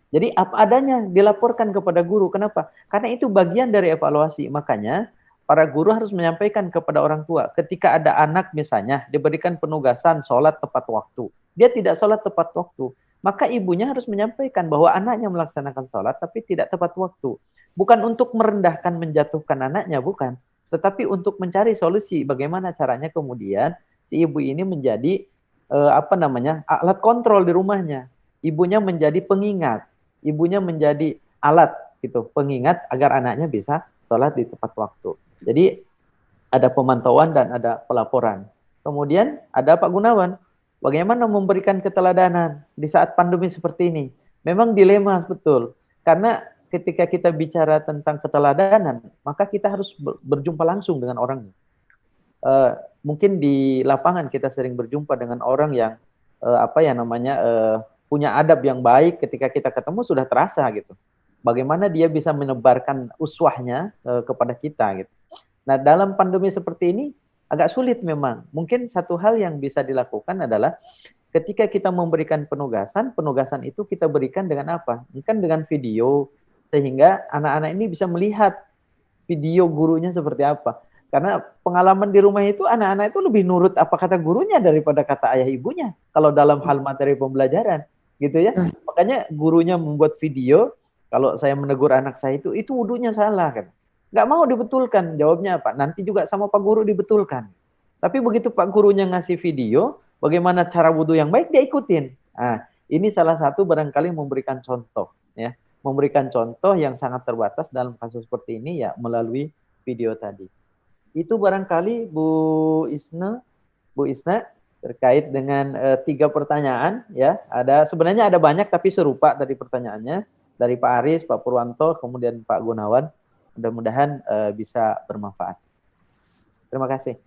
Jadi apa adanya dilaporkan kepada guru. Kenapa? Karena itu bagian dari evaluasi. Makanya para guru harus menyampaikan kepada orang tua. Ketika ada anak misalnya diberikan penugasan sholat tepat waktu. Dia tidak sholat tepat waktu. Maka ibunya harus menyampaikan bahwa anaknya melaksanakan sholat tapi tidak tepat waktu. Bukan untuk merendahkan, menjatuhkan anaknya, bukan. Tetapi untuk mencari solusi bagaimana caranya kemudian si ibu ini menjadi alat kontrol di rumahnya. Ibunya menjadi pengingat. Ibunya menjadi alat gitu, pengingat agar anaknya bisa sholat di tepat waktu. Jadi ada pemantauan dan ada pelaporan. Kemudian ada Pak Gunawan. Bagaimana memberikan keteladanan di saat pandemi seperti ini? Memang dilema betul. Karena ketika kita bicara tentang keteladanan, maka kita harus berjumpa langsung dengan orangnya. Mungkin di lapangan kita sering berjumpa dengan orang yang punya adab yang baik. Ketika kita ketemu sudah terasa gitu. Bagaimana dia bisa menebarkan uswahnya kepada kita gitu. Nah, dalam pandemi seperti ini agak sulit memang. Mungkin satu hal yang bisa dilakukan adalah ketika kita memberikan penugasan itu kita berikan dengan apa? Mungkin dengan video, sehingga anak-anak ini bisa melihat video gurunya seperti apa. Karena pengalaman di rumah itu anak-anak itu lebih nurut apa kata gurunya daripada kata ayah ibunya. Kalau dalam hal materi pembelajaran, gitu ya. Makanya gurunya membuat video, kalau saya menegur anak saya itu wudunya salah kan. Nggak mau dibetulkan, jawabnya apa? Nanti juga sama Pak Guru dibetulkan. Tapi begitu Pak Gurunya ngasih video, bagaimana cara wudu yang baik, dia ikutin. Nah, ini salah satu barangkali memberikan contoh, ya. Memberikan contoh yang sangat terbatas dalam kasus seperti ini ya melalui video tadi. Itu barangkali Bu Isna terkait dengan 3 pertanyaan ya. Sebenarnya ada banyak tapi serupa tadi pertanyaannya dari Pak Aris, Pak Purwanto, kemudian Pak Gunawan. Mudah-mudahan bisa bermanfaat. Terima kasih.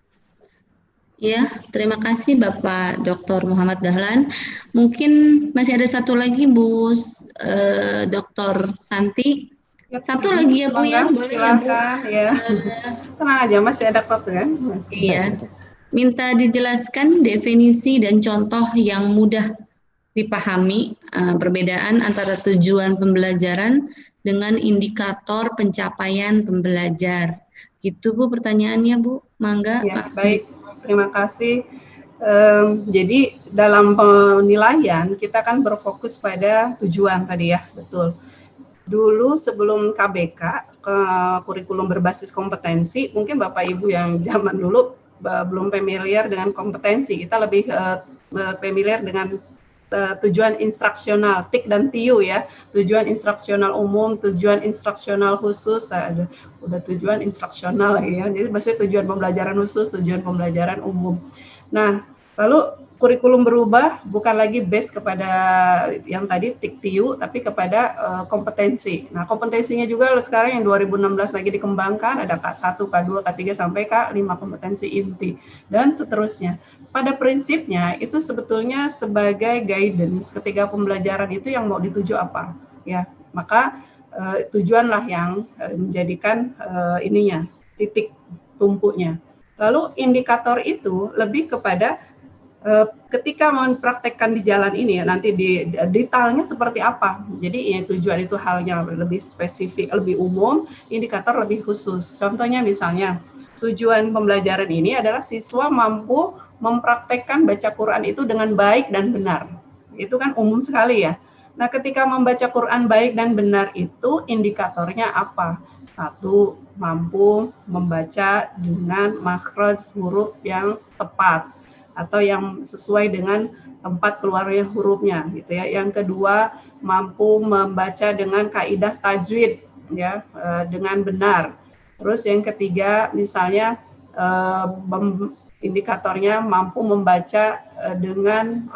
Ya, terima kasih Bapak Dr. Muhammad Dahlan. Mungkin masih ada satu lagi Bu Dr. Santi. Yap, Satu lagi ya Bu ya, monggo, boleh ya Bu? silakan ya. Tenang aja, masih ada waktu kan? Masih. Iya, minta dijelaskan definisi dan contoh yang mudah dipahami perbedaan antara tujuan pembelajaran dengan indikator pencapaian pembelajar. Gitu Bu pertanyaannya Bu, mangga. Ya, baik, terima kasih. Jadi dalam penilaian kita kan berfokus pada tujuan tadi ya, betul. Dulu sebelum KBK, kurikulum berbasis kompetensi, mungkin Bapak Ibu yang zaman dulu belum familiar dengan kompetensi, kita lebih familiar dengan tujuan instruksional, TIK dan TIU ya, tujuan instruksional umum, tujuan instruksional khusus, udah tujuan instruksional ya, jadi maksudnya tujuan pembelajaran khusus, tujuan pembelajaran umum. Nah, lalu kurikulum berubah bukan lagi base kepada yang tadi TIK TIU, tapi kepada kompetensi. Nah, kompetensinya juga sekarang yang 2016 lagi dikembangkan, ada K1, K2, K3, sampai K5 kompetensi inti, dan seterusnya. Pada prinsipnya, itu sebetulnya sebagai guidance ketika pembelajaran itu yang mau dituju apa. Ya, maka tujuanlah yang menjadikan ininya, titik tumpunya. Lalu indikator itu lebih kepada ketika mempraktekkan di jalan ini ya, nanti di detailnya seperti apa. Jadi ya, tujuan itu halnya lebih spesifik, lebih umum, indikator lebih khusus. Contohnya misalnya, tujuan pembelajaran ini adalah siswa mampu mempraktekkan baca Quran itu dengan baik dan benar. Itu kan umum sekali ya. Nah, ketika membaca Quran baik dan benar itu indikatornya apa? Satu, mampu membaca dengan makhraj huruf yang tepat atau yang sesuai dengan tempat keluarnya hurufnya gitu ya. Yang kedua, mampu membaca dengan kaidah tajwid ya, dengan benar. Terus yang ketiga misalnya indikatornya mampu membaca dengan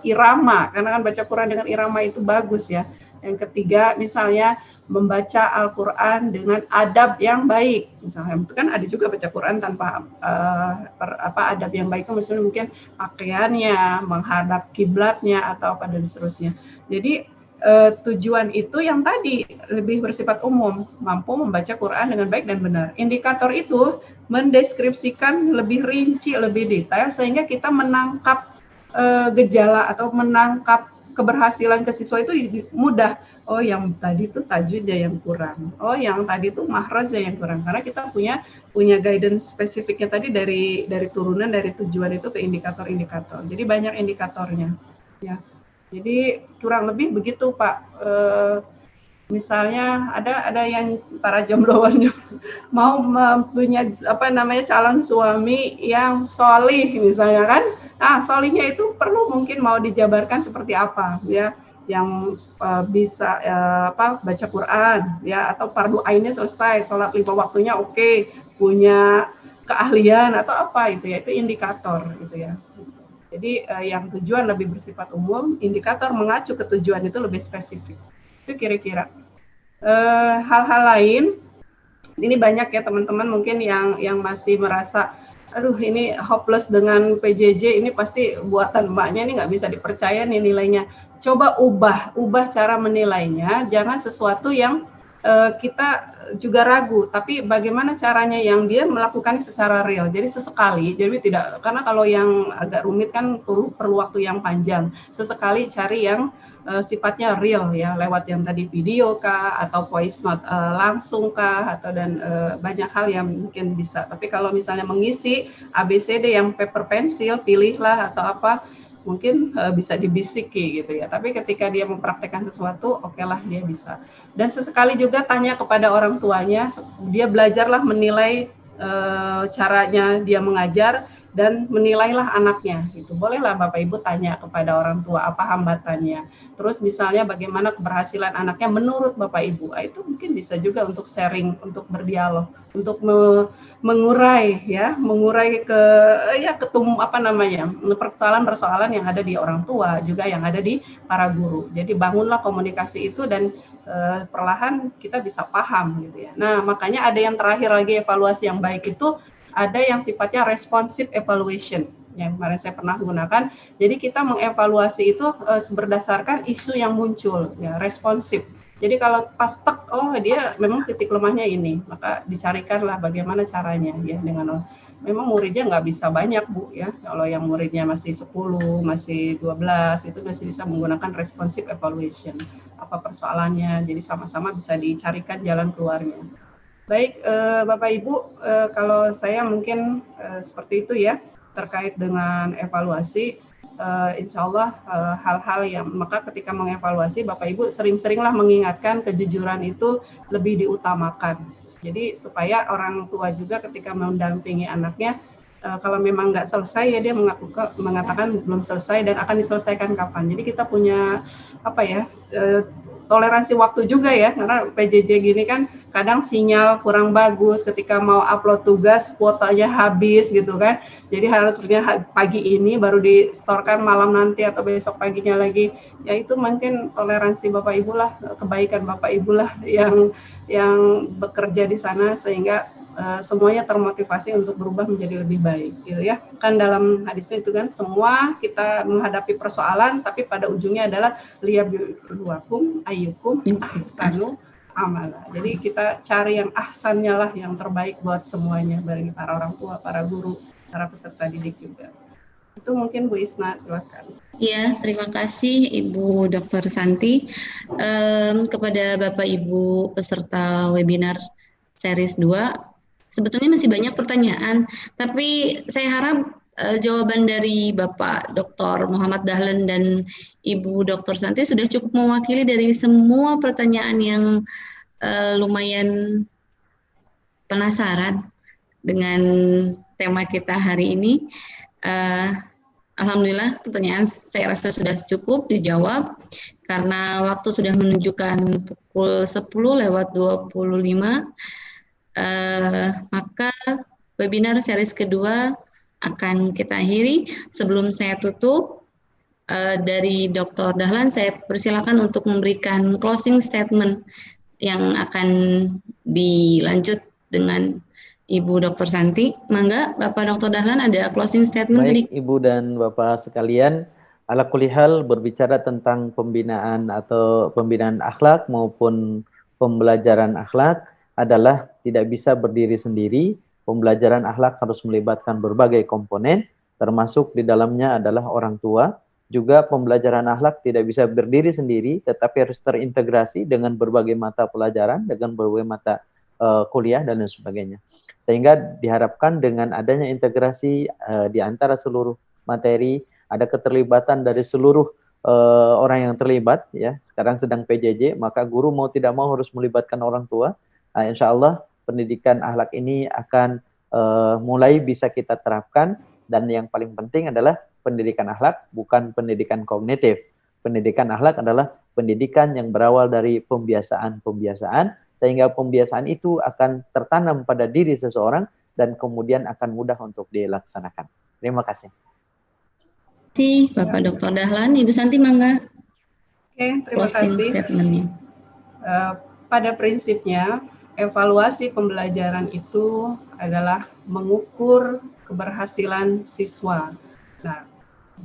irama, karena kan baca Quran dengan irama itu bagus ya. Yang ketiga misalnya membaca Al-Quran dengan adab yang baik, misalnya itu kan ada juga baca Quran tanpa adab yang baik itu misalnya mungkin pakaiannya, menghadap kiblatnya atau apa dan seterusnya. Jadi tujuan itu yang tadi lebih bersifat umum, mampu membaca Quran dengan baik dan benar. Indikator itu mendeskripsikan lebih rinci, lebih detail sehingga kita menangkap gejala atau menangkap keberhasilan ke siswa itu mudah. Oh, yang tadi itu tajwidnya yang kurang. Oh, yang tadi itu makhrajnya yang kurang. Karena kita punya guidance spesifiknya tadi dari turunan dari tujuan itu ke indikator-indikator. Jadi banyak indikatornya. Ya. Jadi kurang lebih begitu, Pak. Misalnya ada yang para jombloan mau punya calon suami yang solih misalnya kan. Nah, solihnya itu perlu mungkin mau dijabarkan seperti apa ya, yang bisa baca Quran ya, atau fardu ainnya selesai, sholat 5 waktunya oke, punya keahlian atau apa itu ya, itu indikator gitu ya. Jadi yang tujuan lebih bersifat umum, indikator mengacu ke tujuan itu lebih spesifik. Itu kira-kira. Hal-hal lain, ini banyak ya teman-teman mungkin yang masih merasa aduh ini hopeless dengan PJJ, ini pasti buatan mbaknya ini nggak bisa dipercaya nih nilainya. Coba ubah cara menilainya, jangan sesuatu yang kita juga ragu, tapi bagaimana caranya yang dia melakukan secara real. Jadi sesekali, jadi tidak, karena kalau yang agak rumit kan perlu waktu yang panjang. Sesekali cari yang sifatnya real ya, lewat yang tadi video kah atau voice note langsung kah, atau dan banyak hal yang mungkin bisa. Tapi kalau misalnya mengisi ABCD yang paper pensil, pilihlah atau apa, mungkin bisa dibisiki gitu ya. Tapi ketika dia mempraktekkan sesuatu, okelah dia bisa. Dan sesekali juga tanya kepada orang tuanya, dia belajarlah menilai caranya dia mengajar dan menilailah anaknya gitu. Bolehlah Bapak Ibu tanya kepada orang tua apa hambatannya. Terus misalnya bagaimana keberhasilan anaknya menurut Bapak Ibu. Itu mungkin bisa juga untuk sharing, untuk berdialog, untuk mengurai ke persoalan-persoalan yang ada di orang tua, juga yang ada di para guru. Jadi bangunlah komunikasi itu dan perlahan kita bisa paham gitu ya. Nah, makanya ada yang terakhir lagi, evaluasi yang baik itu ada yang sifatnya responsive evaluation yang kemarin saya pernah gunakan. Jadi kita mengevaluasi itu berdasarkan isu yang muncul, ya, responsif. Jadi kalau pas tek, oh dia memang titik lemahnya ini, maka dicarikanlah bagaimana caranya, ya, dengan memang muridnya nggak bisa banyak, Bu, ya. Kalau yang muridnya masih 10, masih 12, itu masih bisa menggunakan responsive evaluation. Apa persoalannya, jadi sama-sama bisa dicarikan jalan keluarnya. Baik, Bapak Ibu, kalau saya mungkin seperti itu ya, terkait dengan evaluasi. Insya Allah hal-hal yang, maka ketika mengevaluasi, Bapak Ibu sering-seringlah mengingatkan kejujuran itu lebih diutamakan. Jadi supaya orang tua juga ketika mendampingi anaknya, kalau memang nggak selesai ya dia mengatakan belum selesai dan akan diselesaikan kapan. Jadi kita punya apa ya, toleransi waktu juga ya, karena PJJ gini kan kadang sinyal kurang bagus ketika mau upload tugas, kuotanya habis gitu kan. Jadi harusnya pagi ini baru distorkan malam nanti atau besok paginya lagi. Ya itu mungkin toleransi Bapak Ibu lah, kebaikan Bapak Ibu lah yang bekerja di sana sehingga semuanya termotivasi untuk berubah menjadi lebih baik, gitu ya. Kan dalam hadisnya itu kan semua kita menghadapi persoalan, tapi pada ujungnya adalah liyabluwakum ayyukum ahsanu amala. Jadi kita cari yang ahsannya lah, yang terbaik buat semuanya, bagi para orang tua, para guru, para peserta didik juga. Itu mungkin Bu Isna, silakan. Ya, terima kasih Ibu Dr. Santi. Kepada Bapak Ibu peserta webinar series 2, sebetulnya masih banyak pertanyaan, tapi saya harap jawaban dari Bapak Dr. Muhammad Dahlan dan Ibu Dr. Santi sudah cukup mewakili dari semua pertanyaan yang lumayan penasaran dengan tema kita hari ini. Alhamdulillah pertanyaan saya rasa sudah cukup dijawab karena waktu sudah menunjukkan pukul 10:25. Maka webinar series kedua akan kita akhiri. Sebelum saya tutup, dari Dr. Dahlan saya persilakan untuk memberikan closing statement yang akan dilanjut dengan Ibu Dr. Santi. Mangga, Bapak Dr. Dahlan ada closing statement sedikit. Baik, Ibu dan Bapak sekalian, ala kulli hal berbicara tentang pembinaan atau pembinaan akhlak maupun pembelajaran akhlak adalah tidak bisa berdiri sendiri. Pembelajaran akhlak harus melibatkan berbagai komponen, termasuk di dalamnya adalah orang tua. Juga pembelajaran akhlak tidak bisa berdiri sendiri, tetapi harus terintegrasi dengan berbagai mata pelajaran, dengan berbagai mata kuliah dan lain sebagainya. Sehingga diharapkan dengan adanya integrasi di antara seluruh materi, ada keterlibatan dari seluruh orang yang terlibat, ya. Sekarang sedang PJJ, maka guru mau tidak mau harus melibatkan orang tua. Insya Allah pendidikan akhlak ini akan mulai bisa kita terapkan, dan yang paling penting adalah pendidikan akhlak bukan pendidikan kognitif. Pendidikan akhlak adalah pendidikan yang berawal dari pembiasaan, sehingga pembiasaan itu akan tertanam pada diri seseorang dan kemudian akan mudah untuk dilaksanakan. Terima kasih. Terima kasih Bapak Dr. Dahlan. Ibu Santi, mangga. Oke, terima kasih. Pada prinsipnya, evaluasi pembelajaran itu adalah mengukur keberhasilan siswa. Nah,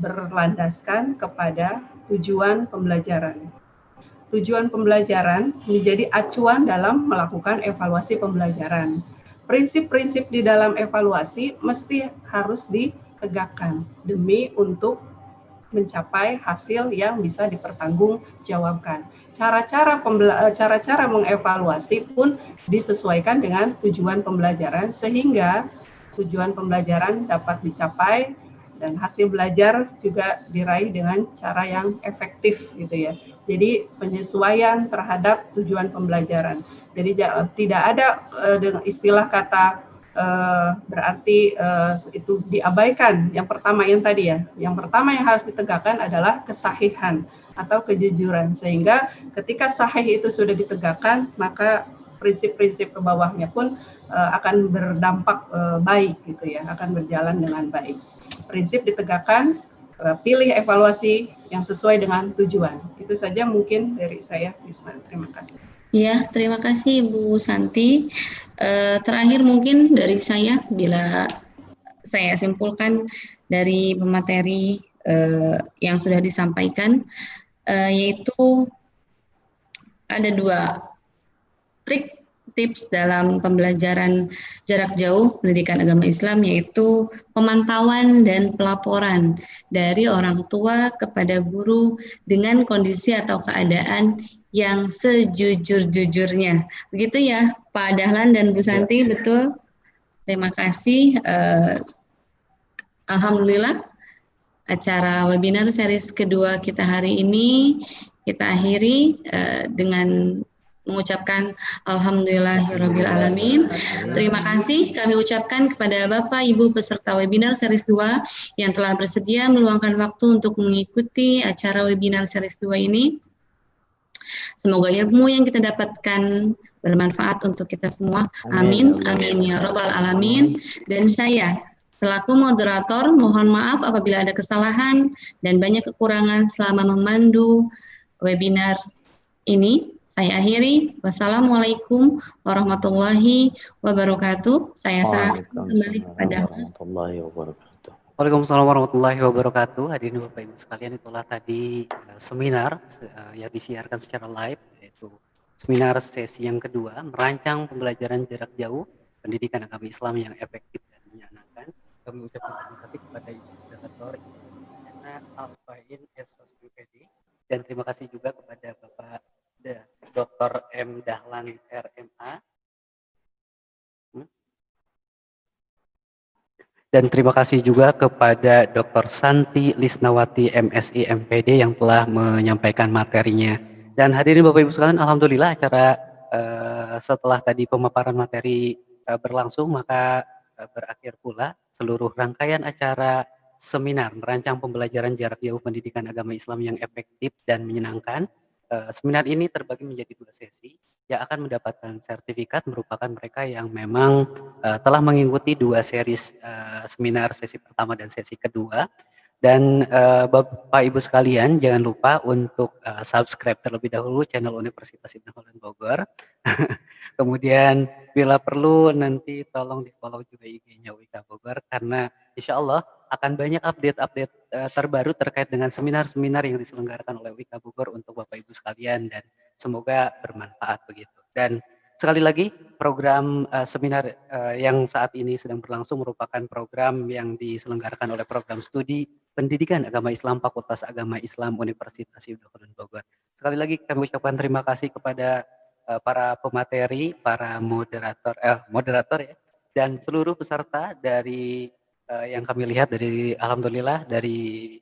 berlandaskan kepada tujuan pembelajaran. Tujuan pembelajaran menjadi acuan dalam melakukan evaluasi pembelajaran. Prinsip-prinsip di dalam evaluasi mesti harus ditegakkan demi untuk mencapai hasil yang bisa dipertanggungjawabkan. Cara-cara mengevaluasi pun disesuaikan dengan tujuan pembelajaran sehingga tujuan pembelajaran dapat dicapai dan hasil belajar juga diraih dengan cara yang efektif gitu ya. Jadi penyesuaian terhadap tujuan pembelajaran. Jadi tidak ada dengan istilah kata berarti itu diabaikan. Yang pertama yang tadi ya. Yang pertama yang harus ditegakkan adalah kesahihan atau kejujuran. Sehingga ketika sahih itu sudah ditegakkan, maka prinsip-prinsip ke bawahnya pun akan berdampak baik gitu ya, akan berjalan dengan baik. Prinsip ditegakkan, pilih evaluasi yang sesuai dengan tujuan. Itu saja mungkin dari saya, Bisma. Terima kasih. Ya, terima kasih Ibu Santi. Terakhir mungkin dari saya, bila saya simpulkan dari pemateri yang sudah disampaikan, yaitu ada 2 trik tips dalam pembelajaran jarak jauh pendidikan agama Islam, yaitu pemantauan dan pelaporan dari orang tua kepada guru dengan kondisi atau keadaan yang sejujur-jujurnya. Begitu ya Pak Dahlan dan Bu Santi, betul? Terima kasih. Alhamdulillah acara webinar series kedua kita hari ini kita akhiri dengan mengucapkan alhamdulillahirabbil alamin. Terima kasih kami ucapkan kepada Bapak Ibu peserta webinar series 2 yang telah bersedia meluangkan waktu untuk mengikuti acara webinar series 2 ini. Semoga ilmu yang kita dapatkan bermanfaat untuk kita semua. Amin, amin ya rabbal alamin. Dan saya selaku moderator mohon maaf apabila ada kesalahan dan banyak kekurangan selama memandu webinar ini. Saya akhiri. Wassalamualaikum warahmatullahi wabarakatuh. Saya serahkan kembali kepada warahmatullahi wabarakatuh. Waalaikumsalam warahmatullahi wabarakatuh. Hadirin Bapak Ibu sekalian, itulah tadi seminar yang disiarkan secara live, yaitu seminar sesi yang kedua, merancang pembelajaran jarak jauh pendidikan agama Islam yang efektif dan menyenangkan. Kami ucapkan terima kasih kepada Ibu Moderator Isna Alfain SSPD, dan terima kasih juga kepada Bapak Dr. M. Dahlan RMA. Dan terima kasih juga kepada Dr. Santi Lisnawati MSI MPD yang telah menyampaikan materinya. Dan hadirin Bapak Ibu sekalian, alhamdulillah acara setelah tadi pemaparan materi berlangsung, maka berakhir pula seluruh rangkaian acara seminar merancang pembelajaran jarak jauh pendidikan agama Islam yang efektif dan menyenangkan. Seminar ini terbagi menjadi 2 sesi yang akan mendapatkan sertifikat merupakan mereka yang memang telah mengikuti 2 series seminar sesi pertama dan sesi kedua. Dan Bapak Ibu sekalian jangan lupa untuk subscribe terlebih dahulu channel Universitas Ibnu Khaldun Bogor. Kemudian bila perlu nanti tolong di follow juga IG-nya WIKA Bogor, karena insya Allah akan banyak update-update terbaru terkait dengan seminar-seminar yang diselenggarakan oleh WIKA Bogor untuk Bapak Ibu sekalian, dan semoga bermanfaat begitu. Dan sekali lagi, program seminar yang saat ini sedang berlangsung merupakan program yang diselenggarakan oleh program studi Pendidikan Agama Islam Fakultas Agama Islam Universitas Ibnu Khaldun Bogor. Sekali lagi kami ucapkan terima kasih kepada para pemateri, para moderator ya, dan seluruh peserta dari yang kami lihat dari alhamdulillah dari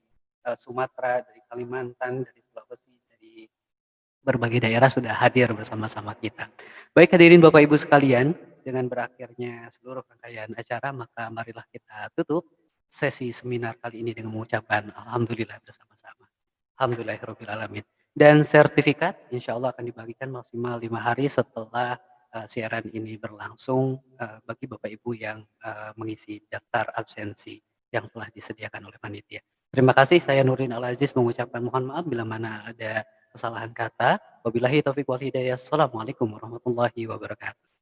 Sumatera, dari Kalimantan, dari Sulawesi, dari berbagai daerah sudah hadir bersama-sama kita. Baik hadirin Bapak Ibu sekalian, dengan berakhirnya seluruh rangkaian acara, maka marilah kita tutup sesi seminar kali ini dengan mengucapkan alhamdulillah bersama-sama. Alhamdulillahirabbil alamin. Dan sertifikat insya Allah akan dibagikan maksimal 5 hari setelah siaran ini berlangsung bagi Bapak Ibu yang mengisi daftar absensi yang telah disediakan oleh panitia. Terima kasih, saya Nurin Al-Aziz mengucapkan mohon maaf bila mana ada kesalahan kata. Wabillahi taufiq wal hidayah. Assalamualaikum warahmatullahi wabarakatuh.